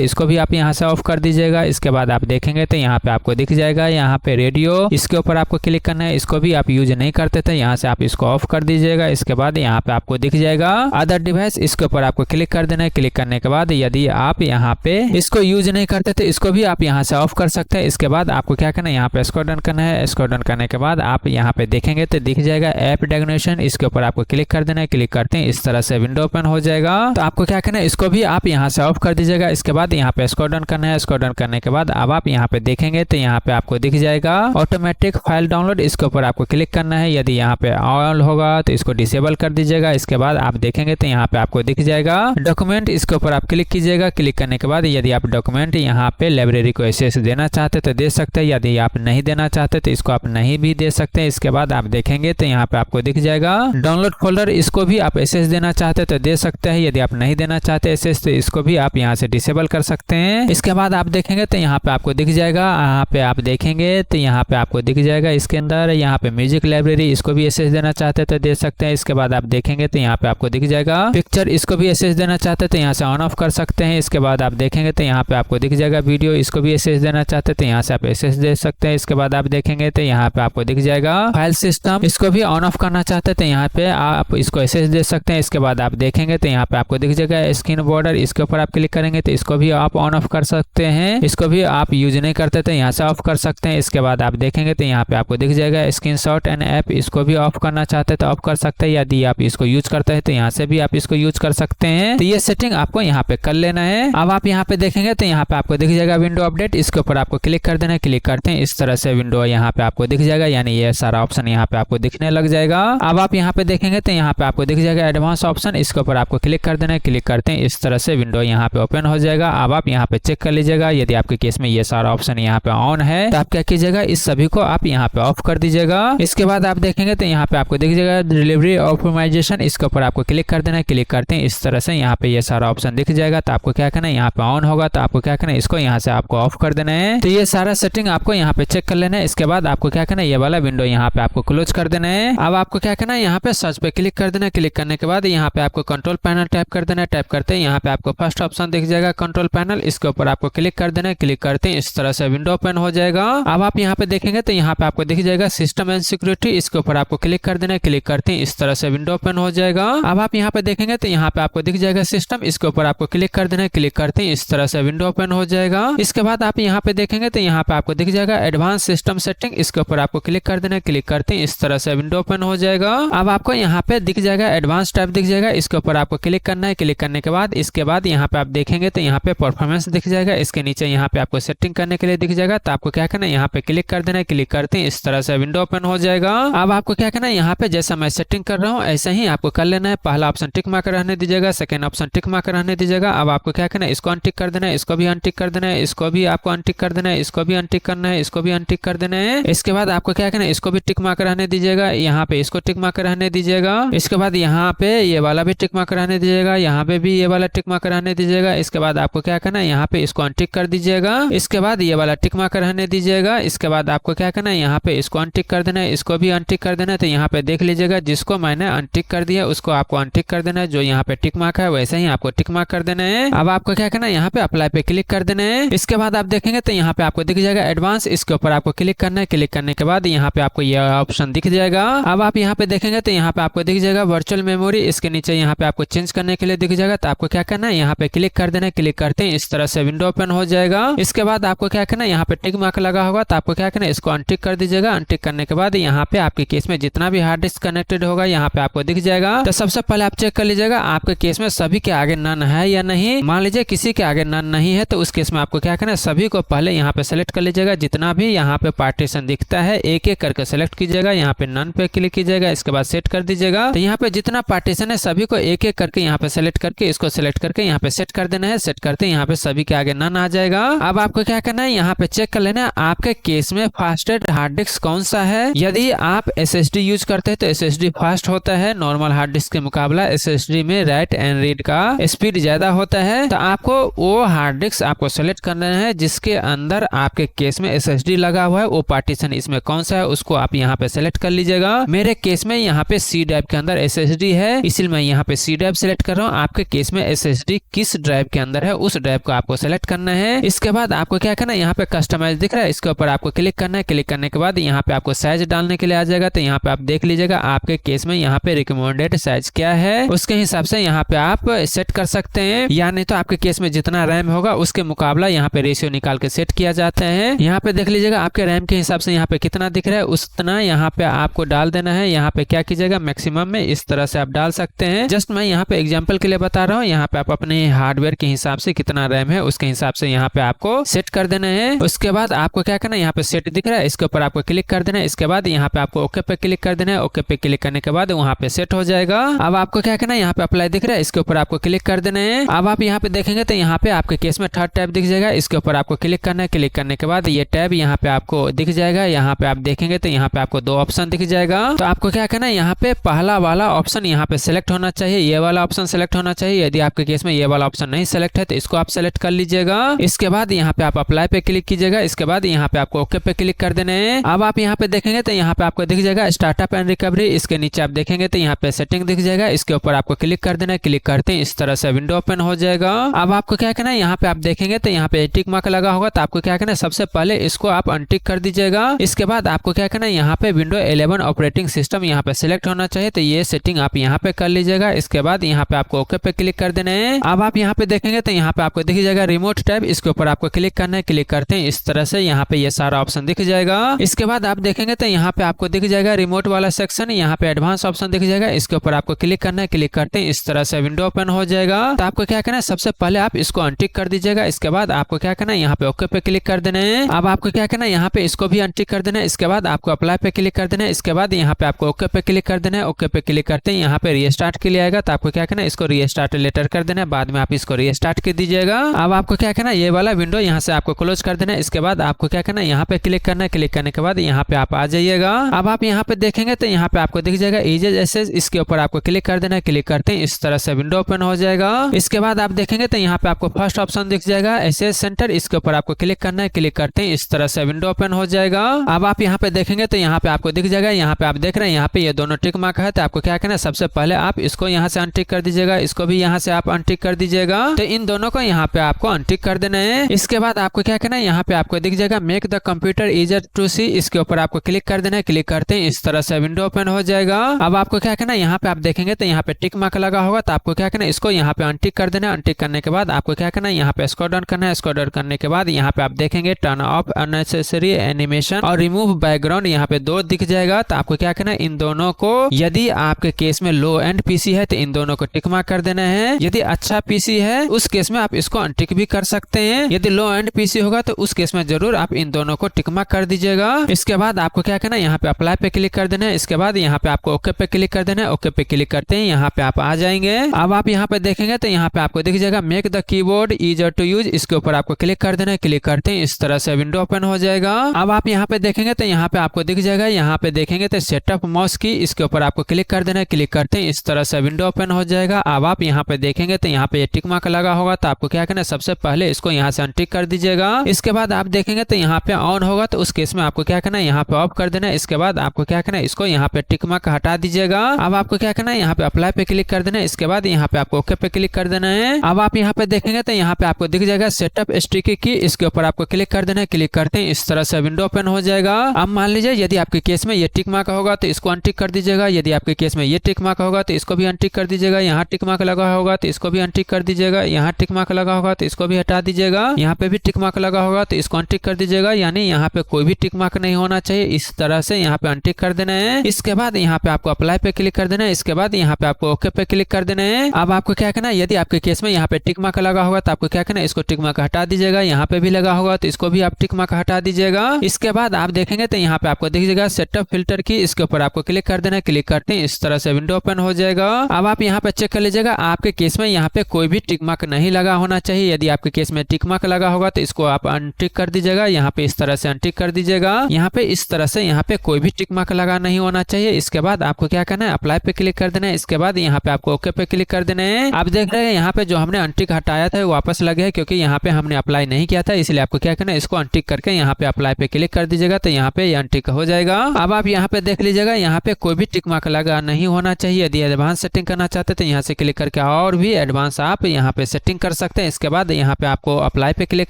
इसको भी आप यहाँ से ऑफ कर दीजिएगा। इसके बाद आप देखेंगे तो यहाँ पे आपको दिख जाएगा यहाँ पे रेडियो, इसके ऊपर आपको क्लिक करना है। इसको भी आप यूज नहीं करते थे, यहाँ से आप इसको ऑफ कर दीजिएगा। इसके बाद यहाँ पे आपको दिख जाएगा अदर डिवाइस, इसके ऊपर आपको क्लिक कर देना है। क्लिक करने के बाद यदि आप यहाँ पे इसको यूज नहीं करते तो इसको भी आप यहाँ से ऑफ कर सकते हैं। इसके बाद आपको क्या करना है, यहाँ पे स्क्रॉल डाउन करना है। स्क्रॉल डाउन करने के बाद आप यहाँ पे देखेंगे तो दिख जाएगा ऐप डेफिनेशन, इसके ऊपर आपको क्लिक कर देना है। क्लिक करते हैं इस तरह से विंडो ओपन हो जाएगा। तो आपको क्या करना है, इसको भी आप यहाँ से ऑफ कर दीजिएगा। इसके बाद यहाँ पे स्क्रॉल डाउन करना है। स्क्रॉल डाउन करने के बाद अब आप यहाँ पे देखेंगे तो यहाँ पे आपको दिख जाएगा ऑटोमेटिक फाइल डाउनलोड, इसके ऊपर आपको क्लिक करना है। यदि यहाँ पे ऑन होगा तो इसको डिसेबल कर दीजिएगा। इसके बाद आप देखेंगे तो यहाँ पे आपको दिख जाएगा डॉक्यूमेंट, इसके ऊपर आप क्लिक कीजिएगा। क्लिक करने के बाद यदि आप डॉक्यूमेंट यहाँ पे लाइब्रेरी को एक्सेस देना चाहते तो दे सकते हैं, यदि आप नहीं देना चाहते तो इसको आप नहीं भी दे सकते हैं। इसके बाद आप देखेंगे तो यहाँ पे आपको दिख जाएगा डाउनलोड फोल्डर, इसको भी आप एक्सेस देना चाहते तो दे सकते हैं, यदि आप नहीं देना चाहते एक्सेस तो इसको भी आप यहाँ से डिसेबल कर सकते हैं। इसके बाद आप देखेंगे तो यहाँ पे आपको दिख जाएगा, यहाँ पे आप देखेंगे तो यहाँ पे आपको दिख जाएगा इसके अंदर यहाँ पे म्यूजिक लाइब्रेरी, इसको भी एक्सेस देना चाहते तो दे सकते हैं। इसके बाद आप देखेंगे तो यहाँ पे आपको दिख जाएगा पिक्चर, इसको भी एक्सेस देना चाहते तो यहाँ से ऑन ऑफ कर सकते हैं। इसके बाद आप देखेंगे तो यहाँ पे आपको दिख जाएगा वीडियो, इसको भी एक्सेस देना चाहते तो यहाँ से आप एक्सेस दे सकते हैं। इसके बाद आप देखेंगे तो यहाँ पे आपको दिख जाएगा फाइल सिस्टम, इसको भी ऑन ऑफ करना चाहते तो यहाँ पे आप इसको एक्सेस दे सकते हैं। इसके बाद आप देखेंगे तो यहाँ पे आपको दिख जाएगा स्क्रीन बॉर्डर, इसके ऊपर आप क्लिक करेंगे तो इसको भी आप ऑन ऑफ कर सकते हैं, इसको भी आप यूज नहीं करते तो यहाँ से ऑफ कर सकते हैं। इसके बाद आप देखेंगे तो यहाँ पे आपको दिख जाएगा स्क्रीनशॉट एंड ऐप, इसको भी ऑफ करना चाहते तो ऑफ कर सकते हैं, यदि आप इसको यूज करते हैं तो यहाँ से भी आप इसको यूज कर सकते हैं। तो ये सेटिंग आपको यहाँ पे कर लेना है। अब आप यहाँ पे देखेंगे तो यहाँ पे आपको दिख जाएगा विंडो अपडेट, इसके ऊपर आपको क्लिक कर देना है। क्लिक करते हैं इस तरह से विंडो यहाँ पे आपको दिख जाएगा, यानी ये सारा ऑप्शन यहाँ पे आपको दिखने लग जाएगा। अब आप यहाँ पे देखेंगे तो यहाँ पे आपको दिख जाएगा एडवांस ऑप्शन, इसके ऊपर आपको क्लिक कर देना है। क्लिक करते हैं इस तरह से विंडो यहाँ पे ओपन हो जाएगा। अब आप यहाँ पे चेक कर लीजिएगा, यदि आपके केस में ये सारा ऑप्शन यहाँ पे ऑन है तो आप क्या कीजिएगा, इस सभी को आप यहाँ पे ऑफ कर दीजिएगा। इसके बाद आप देखेंगे तो यहाँ पे आपको दिख जाएगा डिलीवरी ऑप्टिमाइजेशन, इसके ऊपर आपको क्लिक कर देना है। क्लिक करते हैं इस तरह से यहाँ पे ये सारा ऑप्शन दिख जाएगा। तो आपको क्या करना है, यहाँ पे ऑन होगा तो आपको क्या करना है, इसको यहाँ से आपको ऑफ कर देना है। तो ये सारा सेटिंग आपको यहाँ पे चेक कर लेना है। इसके बाद आपको क्या करना है, ये वाला विंडो यहाँ पे आपको क्लोज कर देना है। अब आपको क्या करना है, यहाँ पे सर्च पे क्लिक कर देना है। क्लिक करने के बाद यहाँ पे आपको कंट्रोल पैनल टाइप कर देना है। टाइप करते हैं यहाँ पे आपको फर्स्ट ऑप्शन दिख जाएगा कंट्रोल पैनल, इसके ऊपर आपको क्लिक कर देना है। क्लिक करते हैं इस तरह से विंडो ओपन हो जाएगा। अब आप यहाँ पे देखेंगे तो यहाँ पे आपको दिख जाएगा सिस्टम एंड सिक्योरिटी, इसके ऊपर आपको क्लिक कर देना है। क्लिक करते हैं इस तरह से विंडो ओपन हो जाएगा। अब आप यहाँ पे देखेंगे तो यहाँ पे आपको दिख जाएगा सिस्टम, इसके ऊपर आपको क्लिक कर देना है। क्लिक करते हैं इस तरह से विंडो ओपन हो जाएगा। इसके बाद आप यहाँ पे देखेंगे तो यहाँ पे आपको दिख जाएगा एडवांस सिस्टम सेटिंग, इसके ऊपर आपको क्लिक कर देना है। क्लिक करते हैं इस तरह से विंडो ओपन हो जाएगा। अब आपको यहाँ पे दिख जाएगा एडवांस टैब दिख जाएगा, इसके ऊपर आपको क्लिक करना है। क्लिक करने के बाद इसके बाद यहाँ पे आप देखेंगे तो यहाँ पे परफॉर्मेंस दिख जाएगा, इसके नीचे यहाँ पे आपको सेटिंग करने के लिए दिख जाएगा। तो आपको क्या करना है, यहाँ पे क्लिक कर देना है। क्लिक करते हैं इस तरह से विंडो ओपन हो जाएगा। अब आपको क्या करना है, यहाँ पे जैसा मैं सेटिंग कर रहा हूँ ऐसा ही आपको कर लेना है। पहला ऑप्शन टिक मार्क रहने दीजिएगा, सेकंड ऑप्शन टिक मार्क रहने दीजिएगा। अब आपको क्या करना है, इसको अनटिक कर देना है, इसको भी अनटिक कर देना है, इसको भी आपको अनटिक कर देना है, इसको भी अनटिक करना है, इसको भी अनटिक कर देना है। इसके बाद आपको क्या करना है, इसको भी टिक मार्क रहने दीजिएगा, यहाँ पे इसको टिक मार्क रहने दीजिएगा। इसके बाद यहाँ पे ये वाला भी टिक मार्क रहने दीजिएगा, यहाँ पे भी ये वाला टिक मार्क रहने दीजिएगा। इसके बाद आपको क्या करना है, यहाँ पे इसको अनटिक कर दीजिएगा। इसके बाद ये वाला टिक मार्क रहने दीजिएगा। इसके बाद आपको क्या करना है, यहाँ पे इसको अनटिक कर देना है, इसको भी अनटिक कर देना है। तो यहाँ पे देख लीजिएगा जिसको मैंने अनटिक कर दिया उसको आपको अनटिक कर देना है, जो यहाँ पे टिक मार्क है वैसे ही आपको टिक मार्क कर देना है। अब आपको क्या करना है, यहाँ पे अप्लाई पे क्लिक कर देना है। इसके बाद आप देखेंगे तो यहाँ पे आपको दिख जाएगा एडवांस, इसके ऊपर आपको क्लिक करना है। क्लिक करने के बाद यहाँ पे आपको ये ऑप्शन दिख जाएगा। अब आप यहाँ पे देखेंगे तो यहाँ पे आपको दिख जाएगा वर्चुअल मेमोरी, इसके नीचे यहाँ पे आपको चेंज करने के लिए दिख जाएगा। तो आपको क्या करना है, यहाँ पे क्लिक कर देना है। क्लिक करते हैं इस तरह से विंडो ओपन हो जाएगा। इसके बाद आपको क्या करना है, यहाँ पे टिक मार्क लगा होगा तो आपको क्या करना है, इसको अनटिक कर दीजिएगा। अनटिक करने के बाद यहाँ पे आपके केस में जितना भी हार्ड डिस्क कनेक्टेड होगा यहाँ पे आपको दिख जाएगा। तो सबसे पहले आप चेक कर लीजिएगा आपके केस में सभी के आगे नन है या नहीं। मान लीजिए किसी के आगे नन नहीं है तो उस केस में आपको क्या करना है, सभी को पहले यहाँ पे सेलेक्ट कर लीजिएगा। जितना भी यहाँ पे पार्टीशन दिखता है एक एक करके सेलेक्ट कीजिएगा। यहाँ पे नन पे क्लिक कीजिएगा, इसके बाद सेट कर दीजिएगा। तो यहाँ पे जितना पार्टीशन है सभी को एक एक करके यहाँ पे सेलेक्ट करके इसको सेलेक्ट करके यहाँ पे सेट कर देना है। सेट करते यहाँ पे सभी के आगे नन आ जाएगा। अब आपको क्या करना है, यहाँ पे चेक कर लेना है आपके केस में फास्टेस्ट हार्ड डिस्क कौन सा है। यदि आप SSD यूज करते हैं तो SSD फास्ट होता है, नॉर्मल हार्ड डिस्क के मुकाबला SSD में राइट एंड रीड का स्पीड ज्यादा होता है। तो आपको वो हार्ड डिस्क आपको सेलेक्ट करना है जिसके अंदर आपके केस में SSD लगा हुआ है, वो पार्टीशन इसमें कौन सा है उसको आप यहाँ पे सेलेक्ट कर लीजिएगा। मेरे केस में यहाँ पे C ड्राइव के अंदर SSD है, है, इसलिए मैं यहाँ पे सी ड्राइव सिलेक्ट कर रहा हूँ। आपके केस में SSD किस ड्राइव के अंदर है उस ड्राइव को आपको सेलेक्ट करना है। इसके बाद आपको क्या करना है, यहाँ पे कस्टमाइज दिख रहा है, इसके ऊपर आपको क्लिक करना है। क्लिक करने के बाद यहाँ पे आपको साइज डालने के लिए आ जाएगा, तो यहाँ पे आप देख लीजिएगा आपके केस में यहाँ पे रिकमेंडेड साइज क्या है, उसके हिसाब से यहाँ पे आप सेट कर सकते हैं, या नहीं तो आपके केस में जितना रैम होगा उसके मुकाबला यहाँ पे रेशियो निकाल के सेट किया जाता है। यहाँ पे देख लीजिएगा आपके रैम के हिसाब से यहाँ पे कितना दिख रहा है उतना यहाँ पे आपको डाल देना है। यहाँ पे क्या कीजिएगा, मैक्सिमम में इस तरह से आप डाल सकते हैं। जस्ट मैं यहाँ पे एग्जांपल के लिए बता रहा हूँ। यहाँ पे आप अपने हार्डवेयर के हिसाब से कितना रैम है उसके हिसाब से यहाँ पे आपको सेट कर देना है। उसके बाद आपको क्या करना है, यहाँ पे सेट दिख रहा है, इसके ऊपर आपको क्लिक कर देना है। इसके बाद यहाँ पे आपको ओके पे क्लिक कर देना है। ओके पे क्लिक करने के बाद वहाँ पे सेट हो जाएगा। अब आपको क्या करना है, यहाँ पे अप्लाई दिख रहा है, इसके ऊपर आपको क्लिक कर देना है। अब आप यहाँ पे देखेंगे तो यहाँ पे आपके केस में थर्ड टैब दिख जाएगा, इसके ऊपर आपको क्लिक करना है। क्लिक करने के बाद ये टैब यहाँ पे आपको दिख जाएगा। यहाँ पे आप देखेंगे तो यहाँ पे आपको दो ऑप्शन दिख जाएगा। तो आपको क्या करना है, यहाँ पे पहला वाला ऑप्शन यहाँ पे सेलेक्ट होना चाहिए, ये वाला ऑप्शन सेलेक्ट होना चाहिए। यदि आपके केस में ये वाला ऑप्शन नहीं सेलेक्ट है तो इसको आप सेलेक्ट कर लीजिएगा। इसके बाद यहाँ पे आप अप्लाई पे क्लिक कीजिएगा। इसके बाद यहाँ पे आपको ओके पे क्लिक कर देना है। अब आप यहाँ पे देखेंगे तो यहाँ पे आपको दिख जाएगा स्टार्टअप एंड रिकवरी। इसके नीचे आप देखेंगे तो यहाँ पे सेटिंग दिख जाएगा, इसके ऊपर आपको क्लिक कर देना है। क्लिक करते हैं इस तरह से विंडो ओपन हो जाएगा। अब आपको क्या करना है, यहाँ पे आप देखेंगे तो यहाँ पे टिक मार्क लगा होगा, तो आपको क्या करना है, सबसे पहले इसको आप अनटिक कर दीजिएगा। इसके बाद आपको क्या करना है, यहाँ पे विंडो 11 ऑपरेटिंग सिस्टम यहाँ पे सिलेक्ट होना चाहिए, तो ये सेटिंग आप यहाँ पे कर लीजिएगा। इसके बाद यहाँ पे आपको ओके पे क्लिक कर देना है। अब आप यहाँ पे देखेंगे तो यहाँ पे आपको दिख जाएगा रिमोट टैब, इसके ऊपर आपको क्लिक करना है। क्लिक करते हैं इस तरह से यहाँ पे ये सारा ऑप्शन दिख जाएगा। इसके बाद आप देखेंगे तो यहाँ पे आपको दिख जाएगा रिमोट वाला सेक्शन, यहाँ पे एडवांस ऑप्शन दिख जाएगा, इसके ऊपर आपको क्लिक करना है। क्लिक करते हैं इस तरह से विंडो ओपन हो जाएगा। तो आपको क्या करना है, सबसे पहले आप इसको अनटिक कर दीजिएगा। इसके बाद आपको क्या करना है, यहाँ पे ओके पे क्लिक कर देना है। अब आपको क्या करना है, यहाँ पे इसको भी अनटिक कर देना है। इसके बाद आपको अप्लाई पे क्लिक कर देना है। इसके बाद यहाँ पे आपको ओके पे क्लिक कर देना है। ओके पे क्लिक करते हैं यहाँ पे रीस्टार्ट के लिए आएगा, तो आपको क्या करना है, इसको रीस्टार्ट लेटर कर देना है, बाद में आप इसको रीस्टार्ट कर दीजिएगा। अब आपको क्या करना है, ये वाला विंडो यहाँ से आपको क्लोज कर देना है। इसके बाद आपको क्या करना है, यहाँ पे क्लिक करना है। क्लिक करने के बाद यहाँ पे आप आ जाइएगा। अब आप यहाँ पे देखेंगे तो यहाँ पे आपको दिख जाएगा ईजेज एसेज, इसके ऊपर आपको क्लिक कर देना है। क्लिक करते हैं इस तरह से विंडो ओपन हो जाएगा। इसके बाद आप देखेंगे तो यहाँ पे आपको फर्स्ट ऑप्शन दिख जाएगा एसेज सेंटर, इसके ऊपर आपको क्लिक करना है। क्लिक करते हैं इस तरह से विंडो ओपन हो जाएगा। अब आप यहाँ पे देखेंगे तो यहाँ पे आपको दिख जाएगा, यहाँ पे आप देख रहे हैं यहाँ पे ये दोनों टिक मार्क है, तो आपको क्या करना है, सबसे पहले आप इसको यहाँ से अनटिक कर दीजिएगा, इसको भी यहाँ से आप अनटिक कर दीजिएगा। तो इन दोनों को यहाँ पे आपको अनटिक कर देना है। इसके बाद आपको क्या करना है, यहाँ पे आपको दिख जाएगा मेक द कंप्यूटर इजर टू सी, इसके ऊपर आपको क्लिक कर देना है। क्लिक करते हैं इस तरह से विंडो ओपन हो जाएगा। अब आपको क्या करना है, यहाँ पे आप देखेंगे तो यहाँ पे टिक मार्क लगा होगा, तो आपको क्या करना है, इसको यहाँ पे अनटिक कर देना है। अनटिक करने के बाद आपको क्या करना है, यहाँ पे स्क्रॉल डाउन करना है। स्क्रॉल डाउन करने के बाद यहाँ पे आप देखेंगे टर्न ऑफ अननेसेसरी एनिमेशन और रिमूव बैकग्राउंड, यहाँ पे दो दिख जाएगा। तो आपको क्या करना है, इन दोनों को, यदि आपके केस में लो एंड पीसी है तो इन दोनों को टिक मार्क कर देना है। यदि अच्छा पीसी है उस केस में आप इसको अनटिक भी कर सकते हैं। यदि लो एंड पीसी होगा तो उस केस में जरूर आप इन दोनों को टिक मार्क कर दीजिएगा। इसके बाद आपको क्या करना है, यहाँ पे अप्लाई पे क्लिक कर देना है। इसके बाद यहाँ पे आपको ओके पे क्लिक कर देना है। ओके पे क्लिक करते हैं यहाँ पे आप आ जाएंगे। अब आप यहाँ पे देखेंगे तो यहाँ पे आपको दिख जाएगा make the keyboard easier to use, इसके ऊपर आपको क्लिक कर देना है। क्लिक करते हैं इस तरह से विंडो ओपन हो जाएगा। अब आप यहाँ पे देखेंगे तो यहाँ पे आपको दिख जाएगा, यहाँ पे देखेंगे तो सेटअप माउस की, इसके ऊपर आपको क्लिक कर देना है। क्लिक करते हैं इस तरह से विंडो ओपन हो जाएगा। अब आप यहाँ पे देखेंगे तो यहाँ पे ये टिक मार्क लगा होगा, तो आपको क्या करना है, सबसे पहले इसको यहाँ से अनटिक कर दीजिएगा। इसके बाद आप देखेंगे तो यहाँ पे ऑन होगा, तो उस केस में आपको क्या करना है, यहाँ पे ऑफ कर देना है। इसके बाद आपको क्या करना है, इसको यहाँ पे टिक मार्क हटा दीजिएगा। अब आपको क्या करना है, यहाँ पे अप्लाई पे क्लिक कर देना है। इसके बाद यहाँ पे आपको ओके पे क्लिक कर देना है। अब आप यहाँ पे देखेंगे तो यहाँ पे आपको दिख जाएगा सेटअप स्टिकी की, इसके ऊपर आपको क्लिक कर देना है। क्लिक करते हैं इस तरह से विंडो ओपन हो जाएगा। अब मान लीजिए यदि आपके केस में ये टिक मार्क होगा तो इसको अनटिक कर दीजिएगा। यदि आपके केस में ये टिक मार्क होगा तो इसको भी अनटिक कर दीजिएगा। यहाँ टिक मार्क लगा होगा तो इसको भी अनटिक कर दीजिएगा। यहाँ टिक मार्क लगा होगा तो इसको भी हटा दीजिएगा। यहाँ पे भी टिक मार्क लगा होगा तो इसको अनटिक कर दीजिएगा, यानी यहाँ पे कोई भी टिक मार्क नहीं होना चाहिए। इस तरह से यहाँ पे अनटिक कर देना है। इसके बाद यहाँ पे आपको अप्लाई पे क्लिक कर देना है। इसके बाद यहाँ पे आपको ओके पे क्लिक कर देना है। अब आपको क्या करना है, यदि आपके केस में यहाँ पे टिक मार्क लगा होगा तो आपको क्या करना है, इसको टिक मार्क हटा दीजिएगा। यहाँ पे भी लगा होगा तो इसको भी आप टिक मार्क हटा दीजिएगा। इसके बाद आप देखेंगे तो यहाँ पे आपको दिख जाएगा सेटअप फिल्टर की, इसके ऊपर आपको क्लिक कर देना है। क्लिक करते हैं इस तरह से विंडो ओपन हो जाएगा। अब आप यहाँ पे चेक कर लीजिएगा, आपके केस में यहाँ पे कोई भी टिक मार्क नहीं लगा होना चाहिए। यदि आपके केस में टिक मार्क लगा होगा तो इसको आप अनटिक कर दीजिएगा। यहाँ पे इस तरह से अनटिक कर दीजिएगा। यहाँ पे इस तरह से यहाँ पे कोई भी टिक मार्क लगा नहीं होना चाहिए। इसके बाद आपको क्या करना है, अप्लाई पे क्लिक कर देना है। इसके बाद यहाँ पे आपको ओके पे क्लिक कर देना है। आप देख रहे हैं यहाँ पे जो हमने अनटिक हटाया था वापस लगे है, क्योंकि यहाँ पे हमने अप्लाई नहीं किया था, इसलिए आपको क्या करना है, इसको अनटिक करके यहाँ पे अप्लाई पे क्लिक कर दीजिएगा, तो यहाँ पे अनटिक हो जाएगा। अब आप यहाँ पे देख लीजिएगा, यहाँ पे कोई भी टिक मार्क लगा नहीं होना चाहिए। यदि एडवांस सेटिंग करना चाहते हैं तो यहाँ से क्लिक करके और भी एडवांस आप यहाँ पे सेटिंग कर सकते हैं। इसके बाद यहाँ पे आपको अप्लाई पे क्लिक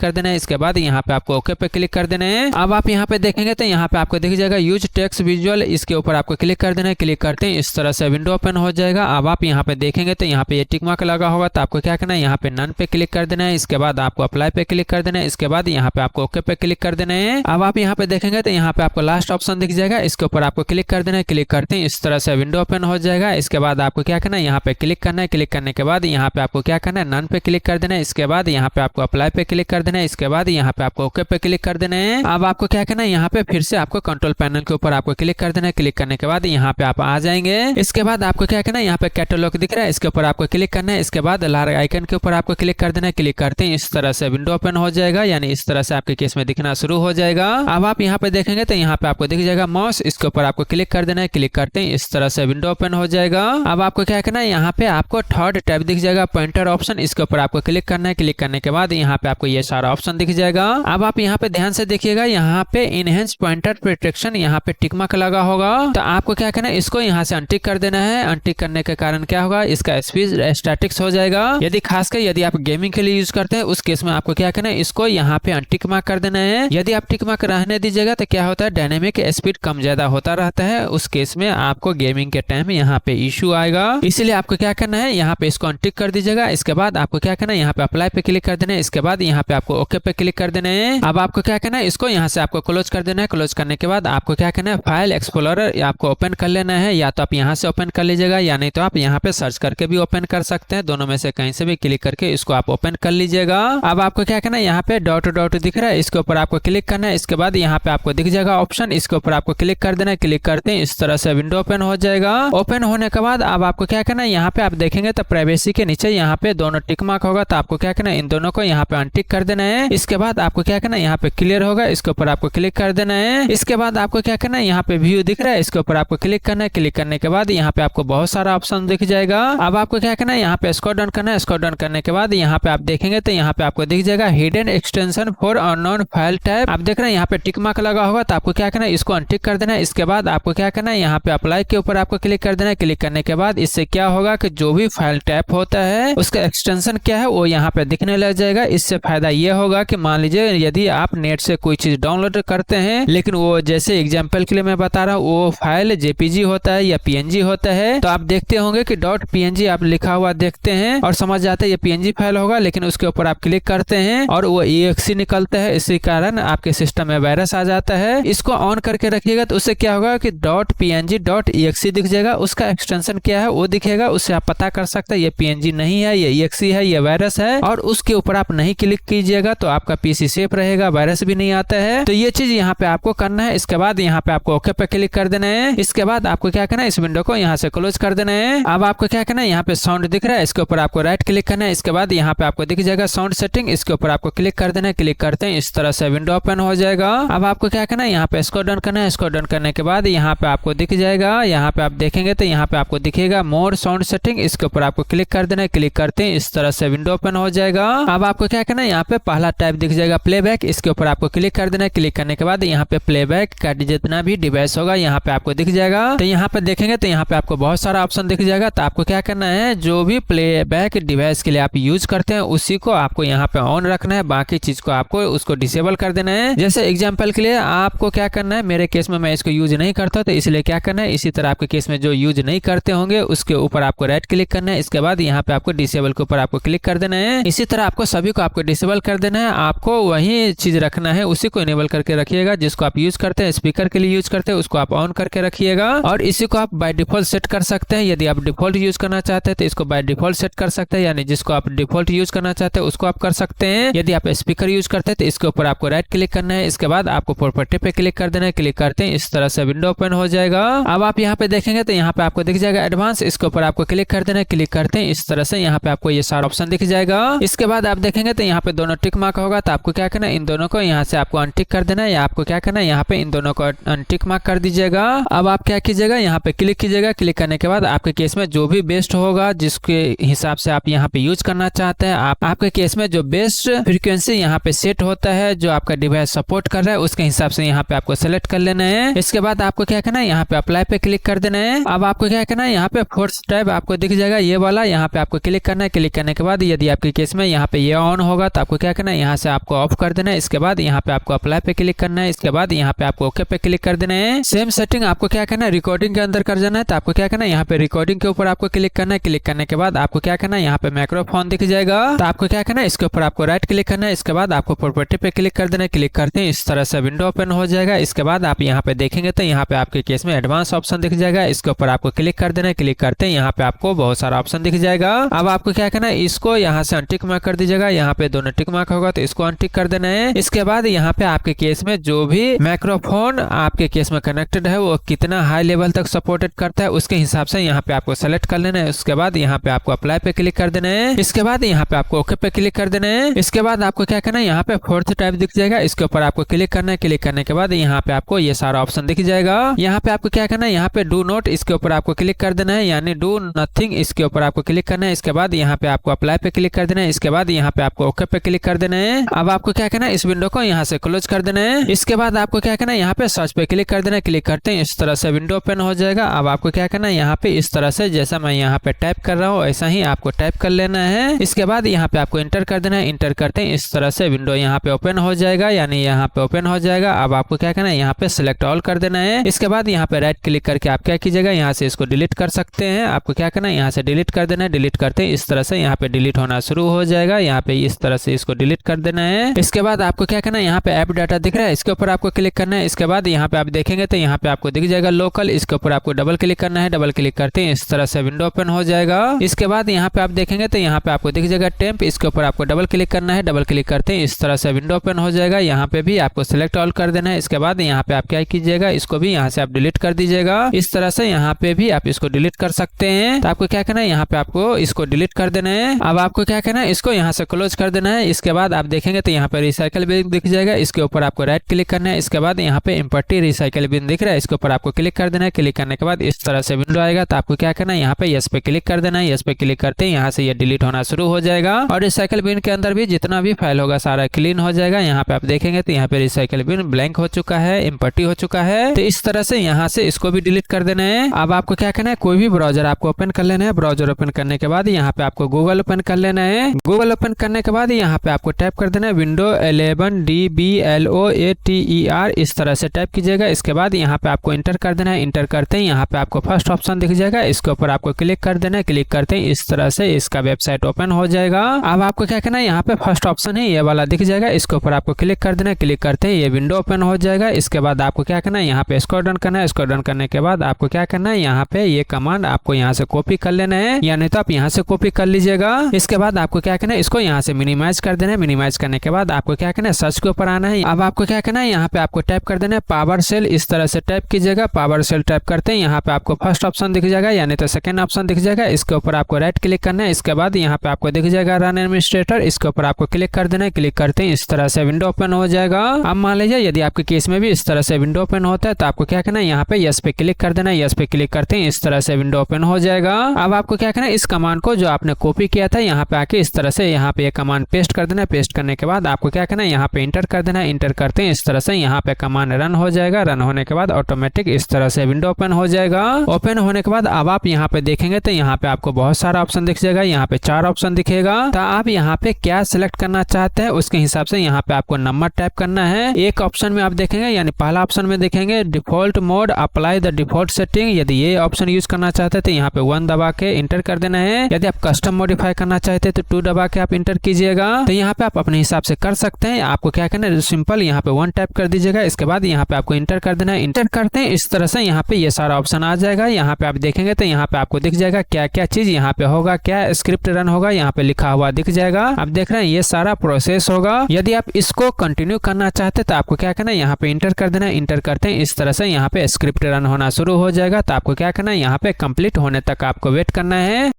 कर देना है। इसके बाद यहाँ पे आपको ओके पे क्लिक कर देना है। अब आप यहाँ पे देखेंगे तो यहाँ पे आपको दिख जाएगा यूज टेक्स्ट विजुअल, इसके ऊपर आपको क्लिक कर देना है। क्लिक करते हैं इस तरह से विंडो ओपन हो जाएगा। अब आप यहाँ पे देखेंगे तो यहाँ पे ये टिक मार्क लगा होगा, तो आपको क्या करना है, यहाँ पे नन पे क्लिक कर देना है। इसके बाद आपको अप्लाई पे क्लिक कर देना है। इसके बाद यहाँ पे आपको ओके पे क्लिक कर देना है। अब आप यहाँ पे देखेंगे तो यहाँ पे आपको लास्ट ऑप्शन दिख जाएगा, इसके ऊपर आपको क्लिक कर देना है। क्लिक करते हैं इस तरह से विंडो ओपन हो जाएगा। इसके बाद आपको क्या करना है, यहाँ पे क्लिक करना है। क्लिक करने के बाद यहाँ पे आपको क्या करना है, नन पे क्लिक कर देना है। इसके बाद यहाँ पे आपको अप्लाई पे क्लिक कर देना है। इसके बाद यहाँ पे आपको ओके पे क्लिक कर देना है। अब आपको क्या करना है, यहाँ पे फिर से आपको कंट्रोल पैनल के ऊपर आपको क्लिक कर देना है। क्लिक करने के बाद यहाँ पे आप आ जाएंगे। इसके बाद आपको क्या करना है, यहाँ पे कैटलॉग दिख रहा है, इसके ऊपर आपको क्लिक करना है। इसके बाद लाल आइकन के ऊपर आपको क्लिक कर देना है। क्लिक करते हैं इस तरह से विंडो ओपन हो जाएगा, यानी इस तरह से आपके केस में दिखना शुरू हो जाएगा। अब आप यहाँ पे देखेंगे तो यहाँ पे आपको दिख जाएगा माउस, इसके ऊपर आपको क्लिक कर देना है। क्लिक करते हैं इस तरह से विंडो ओपन हो जाएगा। अब आपको क्या करना है, यहाँ पे आपको थर्ड टैब दिख जाएगा पॉइंटर ऑप्शन, इसके ऊपर आपको क्लिक करना है। क्लिक करने के बाद यहाँ पे आपको ये सारा ऑप्शन दिख जाएगा। अब आप यहाँ पे ध्यान से देखिएगा, यहाँ पे इनहेंस पॉइंटर प्रोटेक्शन यहाँ पे टिक मार्क लगा होगा, तो आपको क्या करना है, इसको यहाँ से अनटिक कर देना है। अनटिक करने के कारण क्या होगा, इसका स्पीड स्टैटिक्स हो जाएगा। यदि खासकर यदि आप गेमिंग के लिए यूज करते हैं उस केस में आपको क्या करना है, इसको यहाँ पे अनटिक मार्क कर देना है। यदि आप टिक मार्क रहने दीजिएगा तो क्या होता है, डायनेमिक स्पीड कम ज्यादा होता रहता है, उस केस में आपको गेमिंग के टाइम यहाँ पे इश्यू आएगा। इसलिए आपको क्या करना है, यहाँ पे इसको अनटिक कर दीजिएगा। इसके बाद आपको क्या करना है, यहाँ पे अप्लाई पे क्लिक कर देना है। इसके बाद यहाँ पे आपको ओके पे क्लिक कर देना है। अब आपको क्या करना है, इसको यहाँ से आपको क्लोज कर देना है। क्लोज करने के बाद आपको क्या करना है, फाइल एक्सप्लोरर आपको ओपन कर लेना है, या तो आप यहाँ से ओपन कर लीजिएगा या नहीं तो आप यहाँ पे सर्च करके भी ओपन कर सकते हैं। दोनों में से कहीं से भी क्लिक करके इसको आप ओपन कर लीजिएगा। अब आपको क्या करना है, यहाँ पे डॉट डॉट दिख रहा है, इसके ऊपर आपको क्लिक करना है। इसके बाद यहाँ पे आपको दिख जाएगा ऑप्शन, इसके ऊपर आपको क्लिक कर देना है। क्लिक करते हैं इस तरह से विंडो ओपन हो जाएगा। ओपन होने के बाद अब आपको क्या करना है, यहाँ पे आप देखेंगे तो प्राइवेसी के नीचे यहाँ पे दोनों टिक मार्क होगा, तो आपको क्या करना है, इन दोनों को यहाँ पे अनटिक कर देना है। इसके बाद आपको क्या करना है, यहाँ पे क्लियर होगा, इसके ऊपर आपको क्लिक कर देना है। इसके बाद आपको क्या करना है, यहाँ पे व्यू दिख रहा है, इसके ऊपर आपको क्लिक करना है। क्लिक करने के बाद यहाँ पे आपको बहुत सारा ऑप्शन दिख जाएगा। अब आपको क्या करना है, यहाँ पे स्क्रॉल डाउन करना है। स्क्रॉल डाउन करने के बाद यहाँ पे आप देखेंगे तो यहाँ पे आपको दिख जाएगा hidden extension for unknown file type. आप देख रहे हैं यहाँ पे टिक मार्क लगा होगा, तो आपको क्या करना है, इसको अनटिक कर देना है। इसके बाद आपको क्या करना है, यहाँ पे अप्लाई के ऊपर आपको क्लिक कर देना है। क्लिक करने के बाद इससे क्या होगा कि जो भी फाइल टाइप होता है उसका एक्सटेंशन क्या है वो यहाँ पे दिखने लग जाएगा। इससे फायदा ये होगा कि मान लीजिए यदि आप नेट से कोई चीज डाउनलोड करते हैं, लेकिन वो जैसे एग्जाम्पल के लिए मैं बता रहा हूँ, वो फाइल जेपीजी होता है या पीएनजी होता है, तो आप देखते होंगे कि .png आप लिखा हुआ देखते हैं और समझ जाते हैं ये पीएनजी फाइल होगा, लेकिन उसके ऊपर आप क्लिक करते हैं और वो exe निकलता है। इसी कारण आपके सिस्टम में वायरस आ जाता है। इसको ऑन करके रखिएगा तो उससे क्या होगा कि .png.exe दिख जाएगा, उसका एक्सटेंशन क्या है वो दिखेगा, उससे आप पता कर सकते हैं ये पीएनजी नहीं है, ये exe है, ये वायरस है। और उसके ऊपर आप नहीं क्लिक कीजिएगा तो आपका पीसी सेफ रहेगा, वायरस भी नहीं आता है। तो ये चीज यहाँ पे आपको करना है। इसके बाद यहाँ पे आपको ओके पे क्लिक कर देना है। इसके बाद आपको क्या करना है, इस विंडो को यहाँ से क्लोज कर देना है। अब आपको क्या करना है, यहाँ पे साउंड दिख रहा है, इसके ऊपर आपको राइट क्लिक करना है। इसके बाद यहाँ पे आपको दिख जाएगा साउंड सेटिंग, इसके ऊपर आपको क्लिक कर देना है। क्लिक करते हैं इस तरह से विंडो ओपन हो जाएगा। अब आपको क्या करना है, यहाँ पे स्क्रॉल डाउन करना है। स्क्रॉल डाउन करने के बाद यहाँ पे आपको दिख जाएगा, यहाँ पे आप देखेंगे तो यहाँ पे आपको दिखेगा मोर साउंड सेटिंग, इसके ऊपर आपको क्लिक कर देना है। क्लिक करते हैं इस तरह से विंडो ओपन हो जाएगा। अब आपको क्या करना है, यहाँ पे पहला टाइप दिख जाएगा प्लेबैक, इसके ऊपर आपको क्लिक कर देना है। क्लिक करने के बाद यहाँ पे प्लेबैक का जितना भी डिवाइस होगा यहाँ पे आपको दिख जाएगा। तो यहाँ पे देखेंगे तो यहाँ पे आपको बहुत सारा ऑप्शन दिख जाएगा। तो आपको क्या करना है, जो भी प्लेबैक डिवाइस के लिए आप यूज करते हैं उसी को आपको यहाँ पे ऑन रखना है, बाकी चीज को आपको उसको डिसेबल कर देना है। जैसे एग्जांपल के लिए आपको क्या करना है, मेरे केस में मैं इसको यूज नहीं करता तो इसलिए क्या करना है, इसी तरह आपके केस में जो यूज नहीं करते होंगे उसके ऊपर आपको राइट क्लिक करना है। इसके बाद यहाँ पे आपको डिसेबल के ऊपर आपको क्लिक कर देना है। इसी तरह आपको सभी को आपको डिसेबल कर देना है, आपको वही चीज रखना है, उसी को इनेबल करके रखिएगा। जिसको आप यूज करते हैं स्पीकर के लिए यूज करते हैं उसको आप ऑन करके रखिएगा, और इसी को आप बाय डिफॉल्ट सेट कर सकते हैं। यदि आप डिफॉल्ट यूज करना चाहते हैं तो इसको बाय डिफॉल्ट सेट कर सकते हैं, यानी जिसको आप डिफॉल्ट यूज करना चाहते हैं उसको आप कर सकते हैं। यदि आप स्पीकर यूज करते हैं तो इसके ऊपर आपको राइट क्लिक करना है। इसके बाद आपको प्रॉपर्टी पे क्लिक कर देना है। क्लिक करते हैं इस तरह से विंडो ओपन हो जाएगा। अब आप यहाँ पे देखेंगे तो यहाँ पे आपको दिख जाएगा एडवांस, इसके ऊपर आपको क्लिक कर देना है। क्लिक करते हैं इस तरह से यहाँ पे आपको ये सारा ऑप्शन दिख जाएगा। इसके बाद आप देखेंगे तो यहाँ पे दोनों टिक मार्क होगा, तो आपको क्या करना है, इन दोनों को यहाँ से आपको अनटिक कर देना है, या आपको क्या करना है, यहाँ पे इन दोनों को अनटिक मार्क कर दीजिएगा। अब आप क्या कीजिएगा, यहाँ पे क्लिक कीजिएगा। क्लिक करने के बाद आपके केस में जो भी बेस्ट होगा, जिसके हिसाब से आप यहाँ पे यूज करना चाहते हैं, आपके केस में जो बेस्ट फ्रीक्वेंसी यहाँ पे सेट होता है, जो आपका डिवाइस सपोर्ट कर रहा है, उसके हिसाब से यहाँ पे आपको सेलेक्ट कर लेना है। इसके बाद आपको क्या करना है, यहाँ पे अप्लाई पे क्लिक कर देना है। अब आपको क्या करना है, यहाँ पे फोर्स टैब आपको दिख जाएगा ये वाला, यहाँ पे आपको क्लिक करना है। क्लिक करने के बाद यदि आपके केस में यहाँ पे ये ऑन होगा तो आपको क्या करना है, यहाँ से आपको ऑफ कर देना है। इसके बाद यहाँ पे आपको अप्लाई पे क्लिक करना है। इसके बाद यहाँ पे आपको ओके पे क्लिक कर देना है। सेम सेटिंग आपको क्या करना है, रिकॉर्डिंग के अंदर कर जाना है। तो आपको क्या करना है, यहाँ पे रिकॉर्डिंग के ऊपर आपको क्लिक करना है। क्लिक करने के बाद आपको क्या करना है, यहाँ पे माइक्रोफोन दिख जाएगा। तो आपको क्या करना है, इसके ऊपर आपको राइट क्लिक करना है। इसके बाद आपको प्रॉपर्टी पे क्लिक कर देना है। क्लिक करते हैं इस तरह से विंडो ओपन हो जाएगा। इसके बाद आप यहाँ पे देखेंगे तो यहाँ पे आपके केस में एडवांस ऑप्शन दिख जाएगा। इसके ऊपर आपको क्लिक कर देना है। क्लिक करते हैं यहाँ पे आपको बहुत सारा ऑप्शन दिख जाएगा। अब आपको क्या करना है, इसको यहाँ से अनटिक मार्क कर दीजिएगा। यहाँ पे दोनों टिक मार्क होगा तो इसको अनटिक कर देना है। इसके बाद यहाँ पे आपके केस में जो भी माइक्रोफोन आपके केस में कनेक्टेड है वो कितना हाई लेवल तक सपोर्टेड करता है उसके हिसाब से यहाँ पे आपको सेलेक्ट कर लेना है। उसके बाद यहाँ पे आपको अप्लाई पे क्लिक कर देना है। इसके बाद यहाँ पे आपको ओके पे क्लिक कर देना है। इसके बाद आपको क्या करना है, यहाँ पे फोर्थ टाइप दिख जाएगा। इसके ऊपर आपको क्लिक करना है। क्लिक करने के बाद यहाँ पे आपको ये सारा ऑप्शन दिख जाएगा। यहाँ पे आपको क्या करना है, यहाँ पे डू नोट इसके ऊपर आपको क्लिक कर देना है, यानी डू नथिंग इसके ऊपर आपको क्लिक करना है। इसके बाद यहाँ पे आपको अप्लाई पे क्लिक कर देना है। इसके बाद यहाँ पे आपको ओके पे क्लिक कर देना है। अब आपको क्या करना है, इस विंडो को यहाँ से क्लोज कर देना है। इसके बाद आपको क्या करना है, यहाँ पे सर्च पे क्लिक कर देना है। क्लिक करते हैं इस तरह से विंडो ओपन हो जाएगा। अब आपको क्या करना है, यहाँ पे इस तरह से जैसा मैं यहाँ पे टाइप कर रहा हूँ ऐसा ही आपको टाइप कर लेना है। इसके बाद यहाँ पे आपको इंटर कर देना है। इंटर करते हैं इस तरह से विंडो यहाँ पे ओपन हो जाएगा, यानी यहाँ पे ओपन हो जाएगा। अब आपको क्या करना है, यहाँ पे सिलेक्ट ऑल कर देना है। इसके बाद यहाँ पे राइट क्लिक करके आप क्या कीजिएगा, यहाँ से इसको डिलीट कर सकते हैं। आपको क्या करना है, यहाँ से डिलीट कर देना है। डिलीट करते हैं इस तरह से यहाँ पे डिलीट होना शुरू हो जाएगा। यहाँ पे इस तरह से इसको डिलीट कर देना है। इसके बाद आपको क्या करना है, यहाँ पे ऐप डाटा दिख रहा है इसके ऊपर आपको क्लिक करना है। इसके बाद यहाँ पे आप देखेंगे तो यहाँ पे आपको दिख जाएगा लोकल, इसके ऊपर आपको डबल क्लिक करना है। डबल क्लिक करते हैं इस तरह से विंडो ओपन हो जाएगा। इसके बाद यहाँ पे आप देखेंगे तो यहाँ पे आपको दिख जाएगा टेम्प, इसके ऊपर आपको डबल क्लिक करना है। डबल क्लिक करते हैं इस तरह से विंडो ओपन हो जाएगा। यहाँ पे भी आपको सिलेक्ट ऑल कर देना है। इसके बाद यहाँ पे आप क्या कीजिएगा, इसको भी यहाँ से आप डिलीट कर दीजिएगा। इस तरह से यहाँ पे भी आप इसको डिलीट कर सकते हैं। तो आपको क्या करना है, यहाँ पे आपको इसको डिलीट कर देना है। अब आपको क्या करना है, इसको यहाँ से क्लोज कर देना है। इसके बाद आप देखेंगे तो यहाँ पे रिसाइकल बिन दिख जाएगा, इसके ऊपर आपको राइट क्लिक करना है। इसके बाद यहाँ पे एम्प्टी रिसाइकल बिन दिख रहा है, इसके ऊपर आपको क्लिक कर देना है। क्लिक करने के बाद इस तरह से विंडो आएगा। तो आपको क्या करना है, यहाँ पे यस पे क्लिक कर देना है। यस पे क्लिक करते हैं यहाँ से ये डिलीट होना शुरू हो जाएगा और रिसाइकल बिन के अंदर भी जितना भी फाइल होगा सारा क्लीन हो जाएगा। यहाँ पे आप देखेंगे तो यहाँ पे रिसाइकल बिन ब्लैंक हो चुका है, एम्प्टी हो चुका है। तो इस तरह से यहाँ से इसको भी डिलीट कर देना है। अब आपको क्या करना है, कोई भी ब्राउजर आपको ओपन कर लेना है। ब्राउजर ओपन करने के बाद यहाँ पे आपको गूगल ओपन कर लेना है। गूगल ओपन करने के बाद यहाँ पे आपको टाइप कर देना है विंडो 11 DBLOATER, इस तरह से टाइप कीजिएगा। इसके बाद यहाँ पे आपको इंटर कर देना है। इंटर करते हैं यहाँ पे आपको फर्स्ट ऑप्शन दिख जाएगा, इसके ऊपर आपको क्लिक कर देना है। क्लिक करते हैं इस तरह से इसका वेबसाइट ओपन हो जाएगा। अब आपको क्या करना है, यहाँ पे फर्स्ट ऑप्शन है ये वाला दिख जाएगा, इसके ऊपर आपको क्लिक कर देना है। क्लिक करते हैं ये विंडो ओपन हो जाएगा। इसके बाद आपको क्या करना है, यहाँ पे स्क्रॉल डाउन करना है। स्क्रॉल डाउन करने के बाद आपको क्या करना है, यहाँ पे ये कमांड आपको यहाँ से कॉपी कर लेना है, या नहीं तो आप यहाँ से कॉपी कर लीजिएगा। इसके बाद आपको क्या करना है, इसको यहाँ से मिनिमाइज कर देना है। मिनिमाइज करने के बाद आपको क्या करना है, सर्च के ऊपर आना है। अब आपको क्या करना है, यहाँ पे आपको टाइप कर देना है पावर सेल, इस तरह से टाइप कीजिएगा। पावर सेल टाइप करते हैं यहाँ पे आपको फर्स्ट ऑप्शन दिख जाएगा, यानी तो सेकंड ऑप्शन दिख जाएगा। इसके ऊपर आपको राइट क्लिक करना है। इसके बाद यहाँ पे आपको दिख जाएगा रन एडमिनिस्ट्रेटर, इसके ऊपर आपको क्लिक कर देना है। क्लिक करते हैं इस तरह से विंडो ओपन हो जाएगा। अब मान लीजिए यदि आपके केस में भी इस तरह से विंडो ओपन होता है तो आपको क्या करना है, यहाँ पे यस पे क्लिक कर देना है। यस पे क्लिक करते हैं इस तरह से विंडो ओपन हो जाएगा। अब आपको क्या करना है, इस कमांड को जो आपने कॉपी किया था यहाँ पे आके इस तरह से यहाँ पे कमांड पेस्ट कर देना है। पेस्ट करने के बाद आपको क्या करना है, यहाँ पे इंटर कर देना है। इंटर करते हैं इस तरह से यहाँ पे कमांड रन हो जाएगा। रन होने के बाद ऑटोमेटिक इस तरह से विंडो ओपन हो जाएगा। ओपन होने के बाद अब आप यहाँ पे देखेंगे तो यहाँ पे आपको बहुत सारा ऑप्शन दिख जाएगा। यहाँ पे 4 ऑप्शन दिखेगा। तो आप यहाँ पे क्या सिलेक्ट करना चाहते हैं उसके हिसाब से यहाँ पे आपको नंबर टाइप करना है। एक ऑप्शन में आप देखेंगे, यानी पहला ऑप्शन में देखेंगे default mode apply the default setting, यदि ये ऑप्शन यूज करना चाहते हैं तो यहाँ पे 1 दबा के इंटर कर देना है। यदि आप कस्टम मॉडिफाई करना चाहते हैं तो 2 दबा के आप इंटर कीजिएगा। तो यहाँ पे आप अपने हिसाब से कर सकते हैं। आपको क्या करना है, सिंपल यहाँ पे 1 टाइप कर दीजिएगा। इसके बाद यहाँ पे आपको इंटर कर देना है। इंटर करते हैं इस तरह से यहाँ पे ये सारा ऑप्शन आ जाएगा। यहाँ पे आप देखेंगे तो यहाँ पे आपको दिख जाएगा क्या क्या चीज यहाँ पे होगा, क्या स्क्रिप्ट रन होगा, यहाँ पे लिखा हुआ दिख जाएगा। आप देख रहे हैं ये सारा प्रोसेस होगा। यदि आप इसको कंटिन्यू करना चाहते हैं तो आपको क्या करना है, यहाँ पे इंटर कर देना है। इंटर करते हैं इस तरह से यहाँ पे स्क्रिप्ट रन होना शुरू हो जाएगा। तो आपको क्या करना है, यहाँ पे कंप्लीट होने तक आपको वेट करना है।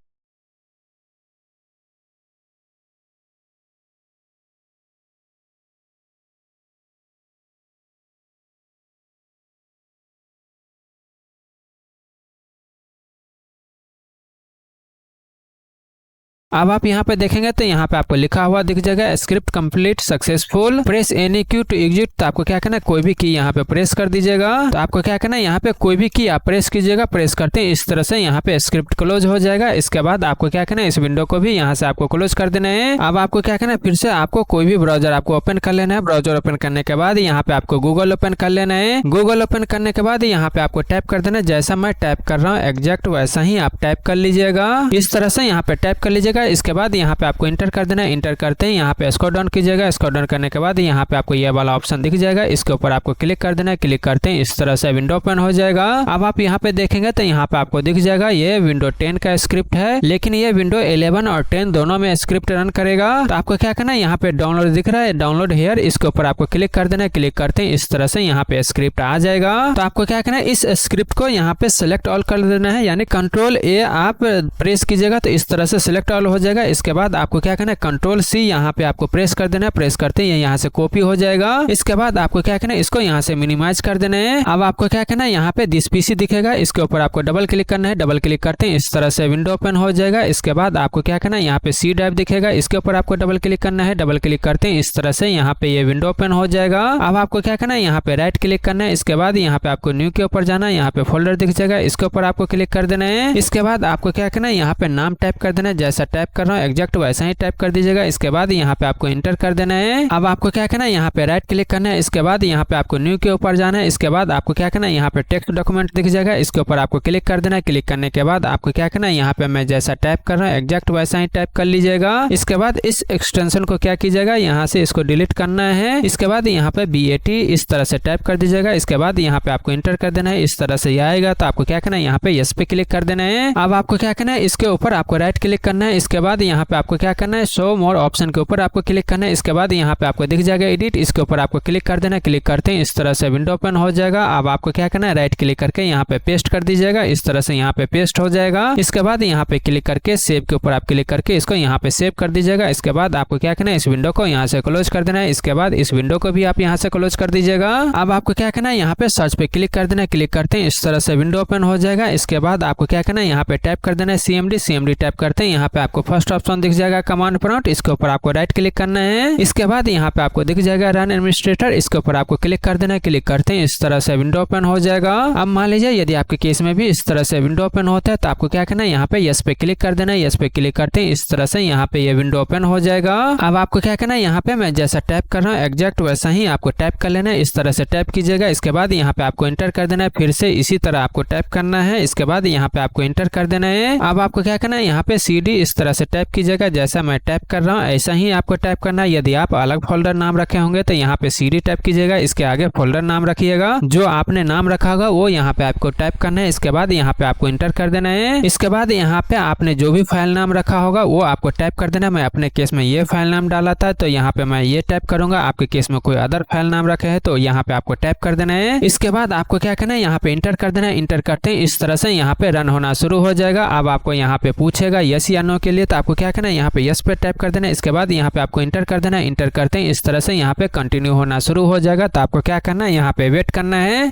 अब आप यहाँ पे देखेंगे तो यहाँ पे आपको लिखा हुआ दिख जाएगा script complete successful, press any की टू एग्जिट। तो आपको क्या करना है, कोई भी की यहाँ पे प्रेस कर दीजिएगा। तो आपको क्या करना है, यहाँ पे कोई भी की आप प्रेस कीजिएगा। प्रेस करते हैं इस तरह से यहाँ पे स्क्रिप्ट क्लोज हो जाएगा। इसके बाद आपको क्या करना है, इस विंडो को भी यहाँ से आपको क्लोज कर देना है। अब आपको क्या करना है, फिर से आपको कोई भी ब्राउजर आपको ओपन कर लेना है। ब्राउजर ओपन करने के बाद यहाँ पे आपको गूगल ओपन कर लेना है। गूगल ओपन करने के बाद यहाँ पे आपको टाइप कर देना है। जैसा मैं टाइप कर रहा हूँ एग्जैक्ट वैसा ही आप टाइप कर लीजिएगा। इस तरह से यहाँ पे टाइप कर लीजिएगा। इसके बाद यहाँ पे आपको इंटर कर देना है। इंटर करते हैं यहाँ पे स्क्रॉल डाउन कीजिएगा। स्क्रॉल डाउन करने के बाद यहाँ पे आपको ये वाला ऑप्शन दिख जाएगा। इसके ऊपर आपको क्लिक कर देना है। क्लिक करते हैं इस तरह से विंडो ओपन हो जाएगा। अब आप यहाँ पे देखेंगे तो यहाँ पे आपको दिख जाएगा ये विंडो 10 का स्क्रिप्ट है, लेकिन ये विंडो 11 और 10 दोनों में स्क्रिप्ट रन करेगा। तो आपको क्या करना है, यहाँ पे डाउनलोड दिख रहा है, डाउनलोड हियर, इसके ऊपर आपको क्लिक कर देना है। क्लिक करते हैं इस तरह से यहाँ पे स्क्रिप्ट आ जाएगा। तो आपको क्या करना है, इस स्क्रिप्ट को यहाँ पे सिलेक्ट ऑल कर देना है, यानी कंट्रोल ए आप प्रेस कीजिएगा तो इस तरह से सिलेक्ट ऑल हो जाएगा। इसके बाद आपको क्या करना है, कंट्रोल सी यहाँ पे आपको प्रेस कर देना है। प्रेस करते हैं यहाँ से कॉपी हो जाएगा। इसके बाद आपको क्या करना है, इसको यहाँ से मिनिमाइज कर देना है। अब आपको क्या करना है, यहाँ पे दिस पीसी दिखेगा, इसके ऊपर आपको डबल क्लिक करना है। डबल क्लिक करते हैं इस तरह से विंडो ओपन हो जाएगा। इसके बाद आपको क्या करना है, यहाँ पे सी ड्राइव दिखेगा, इसके ऊपर आपको डबल क्लिक करना है। डबल क्लिक करते हैं इस तरह से यहाँ पे ये विंडो ओपन हो जाएगा। अब आपको क्या करना है, यहाँ पे राइट क्लिक करना है। इसके बाद यहाँ पे आपको न्यू के ऊपर जाना है, यहाँ पे फोल्डर दिख जाएगा, इसके ऊपर आपको क्लिक कर देना है। इसके बाद आपको क्या करना है, यहाँ पे नाम टाइप कर देना है। जैसा टाइप कर रहा हूँ एग्जैक्ट वैसा ही टाइप कर दीजिएगा। इसके बाद यहाँ पे आपको इंटर कर देना है। अब आपको क्या करना है, यहाँ पे राइट क्लिक करना है। इसके बाद यहाँ पे आपको न्यू के ऊपर जाना है। इसके बाद आपको क्या करना है, यहाँ पे टेक्स्ट डॉक्यूमेंट दिख जाएगा, इसके ऊपर आपको क्लिक कर देना है। क्लिक करने के बाद आपको क्या करना है, यहाँ पे मैं जैसा टाइप कर रहा हूँ एग्जैक्ट वैसा ही टाइप कर लीजिएगा। इसके बाद इस एक्सटेंशन को क्या कीजिएगा, यहाँ से इसको डिलीट करना है। इसके बाद यहाँ पे BAT इस तरह से टाइप कर दीजिएगा। इसके बाद यहाँ पे आपको इंटर कर देना है। इस तरह से आएगा तो आपको क्या करना है, यहाँ पे यस पे क्लिक कर देना है। अब आपको क्या करना है, इसके ऊपर आपको राइट क्लिक करना है। इसके बाद यहाँ पे आपको क्या करना है, शो मोर ऑप्शन के ऊपर आपको क्लिक करना है। इसके बाद यहाँ पे आपको दिख जाएगा एडिट, इसके ऊपर आपको क्लिक कर देना है। क्लिक करते हैं इस तरह से विंडो ओपन हो जाएगा। अब आपको क्या करना है, राइट क्लिक करके यहाँ पे पेस्ट कर दीजिएगा। इस तरह से यहाँ पे पेस्ट हो जाएगा। इसके बाद यहाँ पे क्लिक करके सेव के ऊपर आप क्लिक करके इसको यहाँ पे सेव कर दीजिएगा। इसके बाद आपको क्या करना है, इस विंडो को यहाँ से क्लोज कर देना है। इसके बाद इस विंडो को भी आप यहाँ से क्लोज कर दीजिएगा। अब आपको क्या करना है, यहाँ पे सर्च पे क्लिक कर देना है। क्लिक करते हैं इस तरह से विंडो ओपन हो जाएगा। इसके बाद आपको क्या करना है, यहाँ पे टाइप कर देना है CMD टाइप करते हैं। यहाँ पे आपको फर्स्ट ऑप्शन दिख जाएगा कमांड प्रॉम्प्ट, इसके ऊपर आपको राइट क्लिक करना है। इसके बाद यहाँ पे आपको दिख जाएगा रन एडमिनिस्ट्रेटर, इसके ऊपर आपको क्लिक कर देना है। क्लिक करते हैं इस तरह से विंडो ओपन हो जाएगा। अब मान लीजिए यदि आपके केस में भी इस तरह से विंडो ओपन होता है तो आपको क्या करना है, यहाँ पे यस पे क्लिक कर देना है। यस पे क्लिक करते हैं इस तरह से यहाँ पे ये विंडो ओपन हो जाएगा। अब आपको क्या करना है, यहाँ पे मैं जैसा टाइप कर रहा हूँ एग्जैक्ट वैसा ही आपको टाइप कर लेना है। इस तरह से टाइप कीजिएगा। इसके बाद यहाँ पे आपको इंटर कर देना है। फिर से इसी तरह आपको टाइप करना है। इसके बाद यहाँ पे आपको इंटर कर देना है। अब आपको क्या करना है, यहाँ पे CD इस तरह से टाइप कीजिएगा। जैसा मैं टाइप कर रहा हूँ ऐसा ही आपको टाइप करना है। यदि आप अलग फोल्डर नाम रखे होंगे तो यहाँ पे CD टाइप कीजिएगा, इसके आगे फोल्डर नाम रखिएगा। जो आपने नाम रखा होगा वो यहाँ पे आपको टाइप करना है। इसके बाद यहाँ पे आपको इंटर कर देना है। इसके बाद यहाँ पे आपने जो भी फाइल नाम रखा होगा वो आपको टाइप कर देना है। मैं अपने केस में ये फाइल नाम डाला था तो यहाँ पे मैं ये टाइप करूंगा। आपके केस में कोई अदर फाइल नाम रखे है तो यहाँ पे आपको टाइप कर देना है। इसके बाद आपको क्या करना है, यहाँ पे इंटर कर देना है। इंटर करते हैं इस तरह से यहाँ पे रन होना शुरू हो जाएगा। अब आपको यहाँ पे पूछेगा यस या नो के लिए, तो आपको क्या करना है, यहाँ पे यस पे टाइप कर देना है। इसके बाद यहाँ पे आपको इंटर कर देना है। इंटर करते हैं इस तरह से यहाँ पे कंटिन्यू होना शुरू हो जाएगा। तो आपको क्या करना है, यहाँ पे वेट करना है।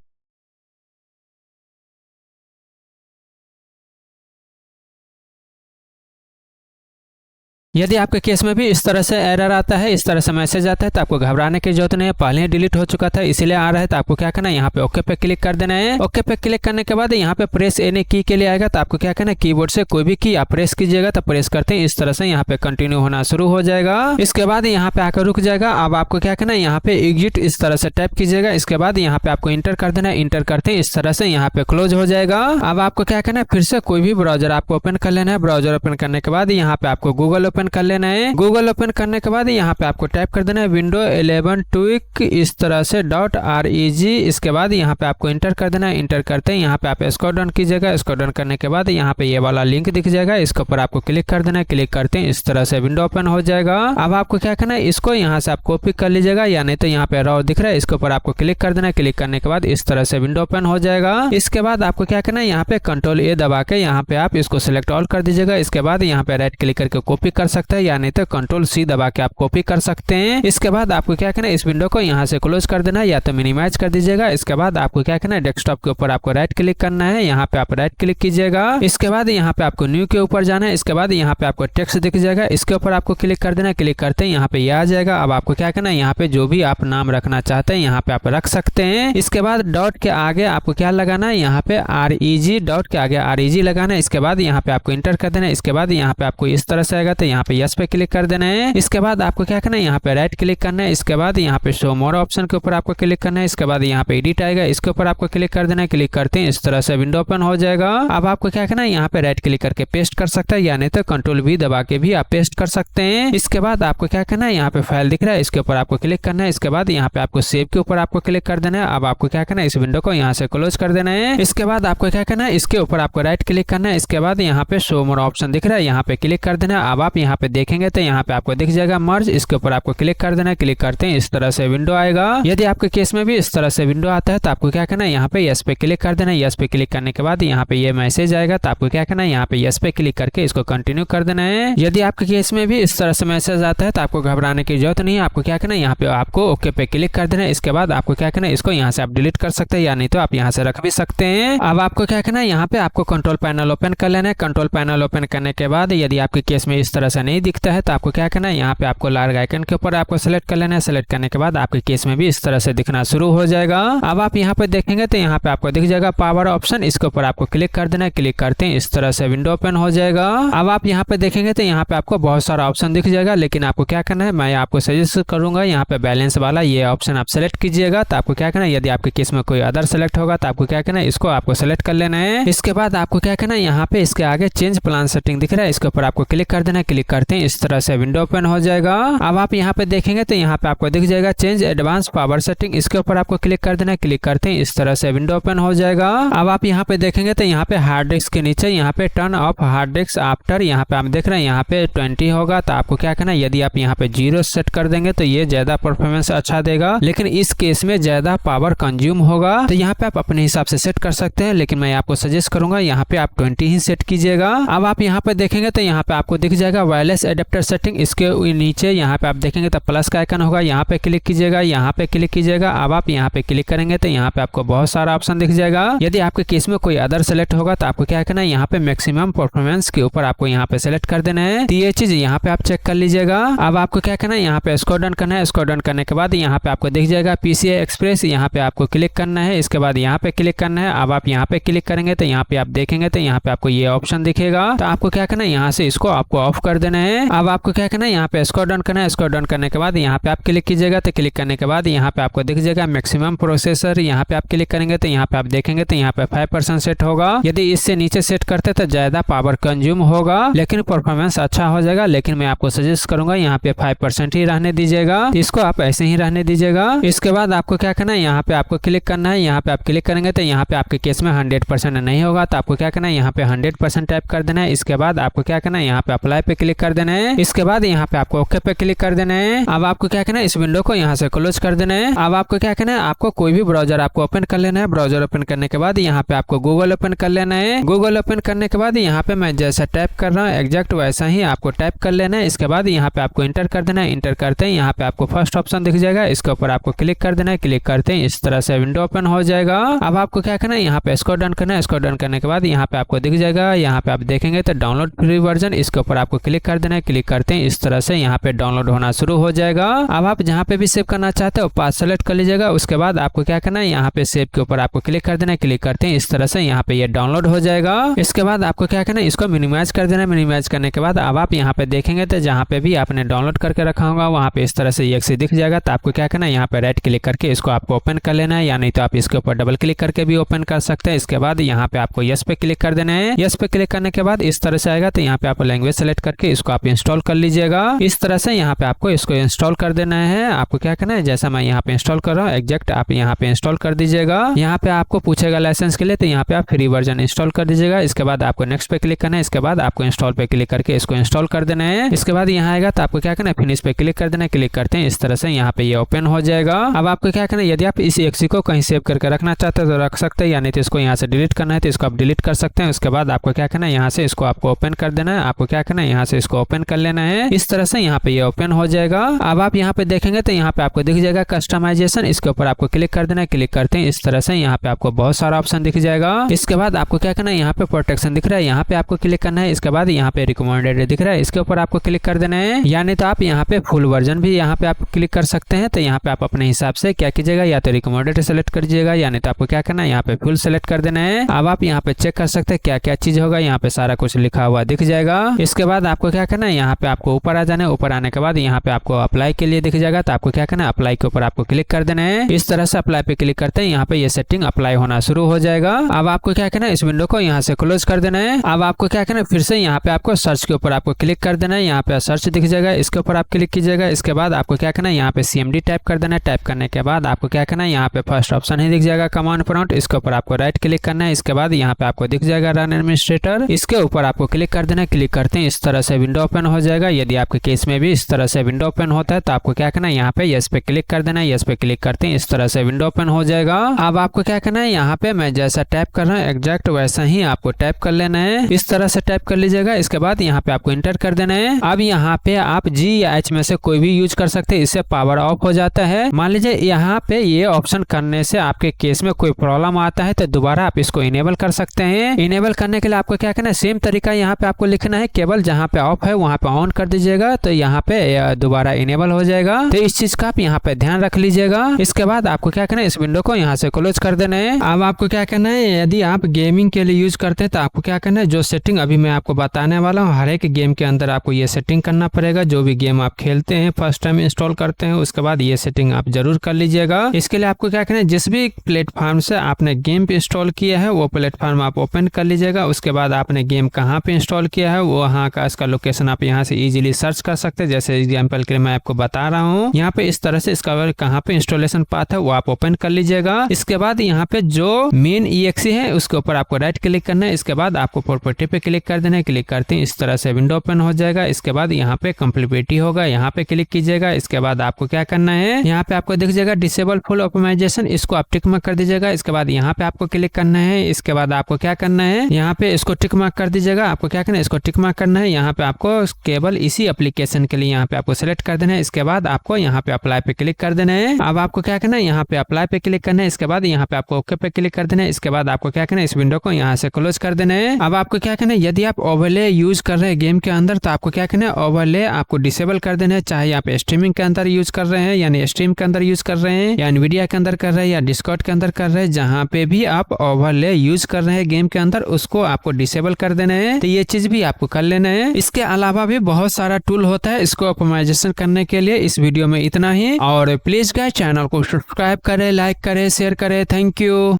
यदि आपके केस में भी इस तरह से एरर आता है, इस तरह से मैसेज आता है, तो आपको घबराने की जरूरत नहीं है। पहले ही डिलीट हो चुका था इसीलिए आ रहा है। तो आपको क्या करना है, यहाँ पे ओके पे क्लिक कर देना है। ओके पे क्लिक करने के बाद यहाँ पे प्रेस एनी की के लिए आएगा। तो आपको क्या करना है, कीबोर्ड से कोई भी की आप प्रेस कीजिएगा। तो प्रेस करते हैं इस तरह से यहाँ पे कंटिन्यू होना शुरू हो जाएगा। इसके बाद यहाँ पे आकर रुक जाएगा। अब आपको क्या करना है, यहाँ पे एग्जिट इस तरह से टाइप कीजिएगा। इसके बाद यहाँ पे आपको इंटर कर देना है। इंटर करते हैं इस तरह से यहाँ पे क्लोज हो जाएगा। अब आपको क्या करना है, फिर से कोई भी ब्राउजर आपको ओपन कर लेना है। ब्राउजर ओपन करने के बाद यहाँ पे आपको गूगल ओपन कर लेना है। गूगल ओपन करने के बाद यहाँ पे आपको टाइप कर देना है विंडो 11 ट्विक इस तरह से .reg। इसके बाद यहाँ पे आपको इंटर कर देना है। इंटर करते हैं यहाँ पे आप स्क्रॉल डाउन कीजिएगा। स्क्रॉल डाउन करने के बाद यहाँ पे ये वाला लिंक दिख जाएगा, इसके ऊपर आपको क्लिक कर देना है। क्लिक करते हैं इस तरह से विंडो ओपन हो जाएगा। अब आपको क्या करना है, इसको यहाँ से आप कॉपी कर लीजिएगा, या नहीं तो यहाँ पे रॉ दिख रहा है, इसके ऊपर आपको क्लिक कर देना है। क्लिक करने के बाद इस तरह से विंडो ओपन हो जाएगा। इसके बाद आपको क्या करना है, यहाँ पे कंट्रोल A दबा के यहाँ पे आप इसको सिलेक्ट ऑल कर दीजिएगा। इसके बाद यहाँ पे राइट क्लिक करके कॉपी कर सकते हैं, या नहीं तो Ctrl+C दबा के आप कॉपी कर सकते हैं। इसके बाद आपको क्या करना है, इस विंडो को यहाँ से क्लोज कर देना है या तो मिनिमाइज कर दीजिएगा। इसके बाद आपको क्या करना है, डेस्कटॉप के ऊपर आपको राइट क्लिक करना है, यहाँ पे आप राइट क्लिक कीजिएगा। इसके बाद यहाँ पे आपको न्यू के ऊपर जाना है। इसके बाद यहाँ पे आपको टेक्स्ट दिख जाएगा, इसके ऊपर आपको क्लिक कर देना है। क्लिक करते हैं यहाँ पे ये आ जाएगा। अब आपको क्या करना है, यहाँ पे जो भी आप नाम रखना चाहते हैं यहाँ पे आप रख सकते हैं। इसके बाद डॉट के आगे आपको क्या लगाना है, यहाँ पे REG, डॉट के आगे REG लगाना है। इसके बाद यहाँ पे आपको इंटर कर देना है। इसके बाद यहाँ पे आपको इस तरह से आएगा तो यहाँ पे यस पे क्लिक कर देना है। इसके बाद आपको क्या करना है, यहाँ पे राइट क्लिक करना है। इसके बाद यहाँ पे शो मोर ऑप्शन के ऊपर आपको क्लिक करना है। इसके बाद यहाँ पे एडिट आएगा, इसके ऊपर आपको क्लिक कर देना है। क्लिक करते हैं इस तरह से विंडो ओपन हो जाएगा। अब आपको क्या करना है, यहाँ पे राइट क्लिक करके पेस्ट कर सकते हैं, या नहीं तो Ctrl+V दबा के भी आप पेस्ट कर सकते हैं। इसके बाद आपको क्या करना है, यहाँ पे फाइल दिख रहा है, इसके ऊपर आपको क्लिक करना है। इसके बाद यहाँ पे आपको सेव के ऊपर आपको क्लिक कर देना है। अब आपको क्या करना है, इस विंडो को यहाँ से क्लोज कर देना है। इसके बाद आपको क्या करना है, इसके ऊपर आपको राइट क्लिक करना है। इसके बाद यहाँ पे शो मोर ऑप्शन दिख रहा है, यहाँ पे क्लिक कर देना है। अब आप यहाँ पे देखेंगे तो यहाँ पे आपको दिख जाएगा मर्ज, इसके ऊपर आपको क्लिक कर देना है। क्लिक करते हैं इस तरह से विंडो आएगा। यदि आपके केस में भी इस तरह से विंडो आता है तो आपको क्या करना है, यहाँ पे यस पे क्लिक कर देना है। यस पे क्लिक करने के बाद यहाँ पे ये मैसेज आएगा तो आपको क्या करना है, यहाँ पे यस पे क्लिक करके इसको कंटिन्यू कर देना है। यदि आपके केस में भी इस तरह से मैसेज आता है तो आपको घबराने की जरूरत नहीं है। आपको क्या करना है, यहाँ पे आपको ओके पे क्लिक कर देना है। इसके बाद आपको क्या करना है, इसको यहाँ से आप डिलीट कर सकते हैं, या नहीं तो आप यहाँ से रख भी सकते हैं। अब आपको क्या करना है, यहाँ पे आपको कंट्रोल पैनल ओपन कर लेना है। कंट्रोल पैनल ओपन करने के बाद यदि आपके केस में इस तरह से नहीं दिखता है तो आपको क्या करना है, यहाँ पे आपको लार्ज आइकन के ऊपर आपको सेलेक्ट कर लेना है। सेलेक्ट करने के बाद आपके केस में भी इस तरह से दिखना शुरू हो जाएगा। अब आप यहाँ पे देखेंगे तो यहाँ पे आपको दिख जाएगा पावर ऑप्शन, इसके ऊपर आपको क्लिक कर देना है। क्लिक करते हैं इस तरह से विंडो ओपन हो जाएगा। अब आप यहाँ पे देखेंगे तो यहाँ पे आपको बहुत सारा ऑप्शन दिख जाएगा, लेकिन आपको क्या करना है, मैं आपको सजेस्ट करूंगा यहाँ पे बैलेंस वाला ये ऑप्शन आप सेलेक्ट कीजिएगा। तो आपको क्या करना है, यदि आपके केस में कोई अदर सेलेक्ट होगा तो आपको क्या करना है, इसको आपको सेलेक्ट कर लेना है। इसके बाद आपको क्या करना है, यहाँ पे इसके आगे चेंज प्लान सेटिंग दिख रहा है, इसके ऊपर आपको क्लिक कर देना है। क्लिक करते हैं इस तरह से विंडो ओपन हो जाएगा। अब आप यहाँ पे देखेंगे तो यहाँ पे आपको दिख जाएगा चेंज एडवांस पावर सेटिंग, इसके ऊपर आपको क्लिक कर देना है। क्लिक करते हैं इस तरह से विंडो ओपन हो जाएगा। अब आप यहाँ पे देखेंगे तो यहाँ पे हार्ड डिस्क के नीचे यहाँ पे turn off hard disk after, यहाँ पे आप देख रहे हैं यहाँ पे 20 होगा। तो आपको क्या करना है, यदि आप यहाँ पे 0 सेट कर देंगे तो ये ज्यादा परफॉर्मेंस अच्छा देगा, लेकिन इस केस में ज्यादा पावर कंज्यूम होगा। तो यहाँ पे आप अपने हिसाब से सेट कर सकते हैं, लेकिन मैं आपको सजेस्ट करूंगा यहाँ पे आप 20 ही सेट कीजिएगा। अब आप यहाँ पे देखेंगे तो यहाँ पे आपको दिख जाएगा वायरलेस एडेप्टर सेटिंग, इसके नीचे यहाँ पे आप देखेंगे तो प्लस का आइकन होगा, यहाँ पे क्लिक कीजिएगा, यहाँ पे क्लिक कीजिएगा। अब आप यहाँ पे क्लिक करेंगे तो यहाँ पे आपको बहुत सारा ऑप्शन दिख जाएगा। यदि आपके केस में कोई अदर सेलेक्ट होगा तो आपको क्या करना है, यहाँ पे मैक्सिमम परफॉर्मेंस के ऊपर आपको यहाँ पे सेलेक्ट कर देना है। तो ये चीज यहाँ पे आप चेक कर लीजिएगा। अब आपको क्या करना है, यहाँ पे स्क्रॉल डाउन करना है। स्क्रॉल डाउन करने के बाद यहाँ पे आपको दिख जाएगा PCI एक्सप्रेस, यहाँ पे आपको क्लिक करना है। इसके बाद यहाँ पे क्लिक करना है। अब आप यहाँ पे क्लिक करेंगे तो यहाँ पे आप देखेंगे तो यहाँ पे आपको ये ऑप्शन दिखेगा। तो आपको क्या करना है, यहाँ से इसको आपको ऑफ कर देना है। अब आपको क्या करना है, यहाँ पे स्क्रॉल डाउन करना है। स्क्रॉल डाउन करने के बाद यहाँ पे आप क्लिक कीजिएगा। तो क्लिक करने के बाद यहाँ पे आपको दिख जाएगा मैक्सिमम प्रोसेसर, यहाँ पे आप क्लिक करेंगे तो यहाँ पे आप देखेंगे तो यहाँ पे 5% सेट होगा। यदि इससे नीचे सेट करते तो ज्यादा पावर कंज्यूम होगा, लेकिन परफॉर्मेंस अच्छा हो जाएगा। लेकिन मैं आपको सजेस्ट करूंगा यहाँ पे 5% ही रहने दीजिएगा, इसको आप ऐसे ही रहने दीजिएगा। इसके बाद आपको क्या करना है, यहाँ पे आपको क्लिक करना है। यहाँ पे आप क्लिक करेंगे तो यहाँ पे आपके केस में 100% नहीं होगा, तो आपको क्या करना है, यहाँ पे 100% टाइप कर देना है। इसके बाद आपको क्या करना है, यहाँ पे अप्लाई पे क्लिक कर देना है। इसके बाद यहाँ पे आपको ओके पे क्लिक कर देना है। अब आपको क्या करना है, इस विंडो को यहाँ से क्लोज कर देना है। अब आपको क्या करना है, आपको कोई भी ब्राउजर आपको ओपन कर लेना है। ब्राउजर ओपन करने के बाद यहाँ पे आपको गूगल ओपन कर लेना है। गूगल ओपन करने के बाद यहाँ पे मैं जैसा टाइप कर रहा हूँ एग्जैक्ट वैसा ही आपको टाइप कर लेना है। इसके बाद यहाँ पे आपको इंटर कर देना है। इंटर करते हैं यहाँ पे आपको फर्स्ट ऑप्शन दिख जाएगा, इसके ऊपर आपको क्लिक कर देना है। क्लिक करते हैं इस तरह से विंडो ओपन हो जाएगा। अब आपको क्या करना है, यहाँ पे स्क्रॉल डाउन करना है। स्क्रॉल डाउन करने के बाद यहाँ पे आपको दिख जाएगा, यहाँ पे आप देखेंगे तो डाउनलोड फ्री वर्जन, इसके ऊपर आपको क्लिक कर देना है। क्लिक करते हैं इस तरह से यहाँ पे डाउनलोड होना शुरू हो जाएगा। अब आप जहाँ पे भी सेव करना चाहते हो पाथ सेलेक्ट कर लीजिएगा। उसके बाद आपको क्या करना है, यहाँ पे सेव के ऊपर आपको क्लिक कर देना है। क्लिक करते हैं इस तरह से यहाँ पे ये डाउनलोड हो जाएगा। इसके बाद आपको क्या करना है, इसको मिनिमाइज कर देना है। मिनिमाइज करने के बाद अब आप यहाँ पे देखेंगे तो जहाँ पे भी आपने डाउनलोड करके रखा होगा वहाँ पे इस तरह से EXE दिख जाएगा। तो आपको क्या करना है, यहाँ पे राइट क्लिक करके इसको आपको ओपन कर लेना है, या नहीं तो आप इसके ऊपर डबल क्लिक करके भी ओपन कर सकते हैं। इसके बाद यहाँ पे आपको यस पे क्लिक कर देना है। यस पे क्लिक करने के बाद इस तरह से आएगा, तो यहाँ पे आप लैंग्वेज सेलेक्ट करके इसको आप इंस्टॉल कर लीजिएगा। इस तरह से यहाँ पे आपको इसको इंस्टॉल कर देना है। आपको क्या करना है, जैसा मैं यहाँ पे इंस्टॉल कर रहा हूँ एग्जैक्ट आप यहाँ पे इंस्टॉल कर दीजिएगा। यहाँ पे आपको पूछेगा लाइसेंस के लिए, तो यहाँ पे आप फ्री वर्जन इंस्टॉल कर दीजिएगा। इसके बाद आपको नेक्स्ट पे क्लिक करना है। इसके बाद आपको इंस्टॉल पे क्लिक करके इसको इंस्टॉल कर देना है। इसके बाद यहाँ आएगा तो आपको क्या करना है, फिनिश पे क्लिक कर देना है। क्लिक करते हैं इस तरह से यहाँ पे ये ओपन हो जाएगा। अब आपको क्या करना है, यदि आप इस EXE को कहीं सेव करके रखना चाहते हैं तो रख सकते हैं, यानी तो इसको यहाँ से डिलीट करना है तो इसको आप डिलीट कर सकते हैं। उसके बाद आपको क्या करना है, यहाँ से इसको आपको ओपन कर देना है। आपको क्या करना है, यहाँ से इसको ओपन कर लेना है। इस तरह से यहाँ पे ये ओपन हो जाएगा। अब आप यहाँ पे देखेंगे तो यहाँ पे आपको दिख जाएगा कस्टमाइजेशन, इसके ऊपर आपको क्लिक कर देना है। क्लिक करते हैं इस तरह से यहाँ पे आपको बहुत सारा ऑप्शन दिख जाएगा। इसके बाद आपको क्या करना है, यहाँ पे प्रोटेक्शन दिख रहा है, यहाँ पे आपको क्लिक करना है। इसके बाद यहाँ पे रिकमेंडेड दिख रहा है, इसके ऊपर आपको क्लिक कर देना है। यानी तो आप यहाँ पे फुल वर्जन भी यहाँ पे आप क्लिक कर सकते हैं। तो यहाँ पे आप अपने हिसाब से क्या कीजिएगा, या तो रिकमेंडेड सेलेक्ट कर दीजिएगा, यानी तो आपको क्या करना है, यहाँ पे फुल सेलेक्ट कर देना है। अब आप यहाँ पे चेक कर सकते हैं क्या क्या चीज होगा, यहाँ पे सारा कुछ लिखा हुआ दिख जाएगा। इसके बाद आपको क्या करना है, यहाँ पे आपको ऊपर आ जाना है। ऊपर आने के बाद यहाँ पे आपको अप्लाई के लिए दिख जाएगा। तो आपको क्या करना है, अप्लाई के ऊपर आपको क्लिक कर देना है। इस तरह से अप्लाई पे क्लिक करते हैं यहाँ पे ये सेटिंग अप्लाई होना शुरू हो जाएगा। अब आपको क्या करना है, इस विंडो को यहाँ से क्लोज कर देना है। अब आपको क्या करना है, फिर से यहाँ पे आपको सर्च के ऊपर आपको क्लिक कर देना है। यहाँ पे सर्च दिख जाएगा, इसके ऊपर आप क्लिक कीजिएगा। इसके बाद आपको क्या करना है, यहाँ पे CMD टाइप कर देना है। टाइप करने के बाद आपको क्या करना है, यहाँ पे फर्स्ट ऑप्शन ही दिख जाएगा कमांड प्रॉम्प्ट, इसके ऊपर आपको राइट क्लिक करना है। इसके बाद यहाँ पे आपको दिख जाएगा रन एडमिनिस्ट्रेटर, इसके ऊपर आपको क्लिक कर देना है। क्लिक करते हैं इस तरह से विंडो ओपन हो जाएगा। यदि आपके केस में भी इस तरह से विंडो ओपन होता है तो आपको क्या करना है, यहाँ पे यस पे क्लिक कर देना है। यस पे क्लिक करते हैं इस तरह से विंडो ओपन हो जाएगा। अब आपको क्या करना है, यहाँ पे मैं जैसा टाइप कर रहा हूँ एग्जैक्ट वैसा ही आपको टाइप कर लेना है। इस तरह से टाइप कर लीजिएगा। इसके बाद यहाँ पे आपको इंटर कर देना है। अब यहाँ पे आप G या H में से कोई भी यूज कर सकते हैं, इससे पावर ऑफ हो जाता है। मान लीजिए यहाँ पे ये ऑप्शन करने से आपके केस में कोई प्रॉब्लम आता है तो दोबारा आप इसको इनेबल कर सकते हैं। इनेबल करने के लिए आपको क्या करना है, सेम तरीका यहाँ पे आपको लिखना है, केवल जहाँ पे ऑफ है वहाँ पे ऑन कर दीजिएगा तो यहाँ पे दोबारा इनेबल हो जाएगा। तो इस चीज का आप यहाँ पे ध्यान रख लीजिएगा। इसके बाद आपको क्या करना है, इस विंडो को यहाँ से क्लोज कर देना है। अब आपको क्या करना है, यदि आप गेमिंग के लिए यूज करते हैं तो आपको क्या करना है, जो सेटिंग अभी मैं आपको बताने वाला हूँ हर एक गेम के अंदर आपको ये सेटिंग करना पड़ेगा। जो भी गेम आप खेलते हैं फर्स्ट टाइम इंस्टॉल करते हैं उसके बाद ये सेटिंग आप जरूर कर लीजिएगा। इसके लिए आपको क्या करना है, जिस भी प्लेटफॉर्म से आपने गेम पे इंस्टॉल किया है वो प्लेटफॉर्म आप ओपन कर लीजिएगा। उसके बाद आपने गेम कहाँ पे इंस्टॉल किया है वहाँ का इसका लोकेशन आप यहाँ से इजीली सर्च कर सकते हैं। जैसे एग्जांपल के लिए मैं आपको बता रहा हूँ, यहाँ पे इस तरह से इसका कहाँ पे इंस्टॉलेशन पाथ है वो आप ओपन कर लीजिएगा। इसके बाद यहाँ पे जो मेन EXE है उसके ऊपर आपको राइट क्लिक करना है। इसके बाद आपको प्रॉपर्टी पे क्लिक कर देना है। क्लिक करते हैं इस तरह से विंडो ओपन हो जाएगा। इसके बाद यहाँ पे कंप्लीबिलिटी होगा, यहाँ पे क्लिक कीजिएगा। इसके बाद आपको क्या करना है, यहाँ पे आपको दिख जाएगा डिसेबल फुल ऑप्टिमाइजेशन, इसको आप टिक मार्क कर दीजिएगा। इसके बाद यहाँ पे आपको क्लिक करना है। इसके बाद आपको क्या करना है, यहाँ पे इसको टिक मार्क कर दीजिएगा। आपको क्या करना है, इसको टिक मार्क करना है। यहाँ पे आपको केवल इसी एप्लीकेशन के लिए यहाँ पे आपको सिलेक्ट कर देना है। इसके बाद आपको यहाँ पे अप्लाई पे क्लिक कर देना है। अब आपको क्या करना है, यहाँ पे अप्लाई पे क्लिक करना है। इसके बाद यहाँ पे आपको ओके पे क्लिक कर देना है। इसके बाद आपको क्या करना है, इस विंडो को यहाँ से क्लोज कर देना है। अब आपको क्या करना है, यदि आप ओवरले यूज कर रहे हैं गेम के अंदर तो आपको क्या करना है, ओवरले आपको डिसेबल कर देना है। चाहे आप स्ट्रीमिंग के अंदर यूज कर रहे हैं यानी स्ट्रीम के अंदर यूज कर रहे हैं या NVIDIA के अंदर कर रहे हैं या डिस्कॉर्ड के अंदर कर रहे हैं, जहाँ पे भी आप ओवरले यूज कर रहे हैं गेम के अंदर उसको आपको डिसेबल कर देना है। तो ये चीज भी आपको कर लेना है। इसके अलावा भी बहुत सारा टूल होता है इसको ऑप्टिमाइजेशन करने के लिए। इस वीडियो में इतना ही, और प्लीज गाइस चैनल को सब्सक्राइब करें, लाइक करें, शेयर करें। Thank you.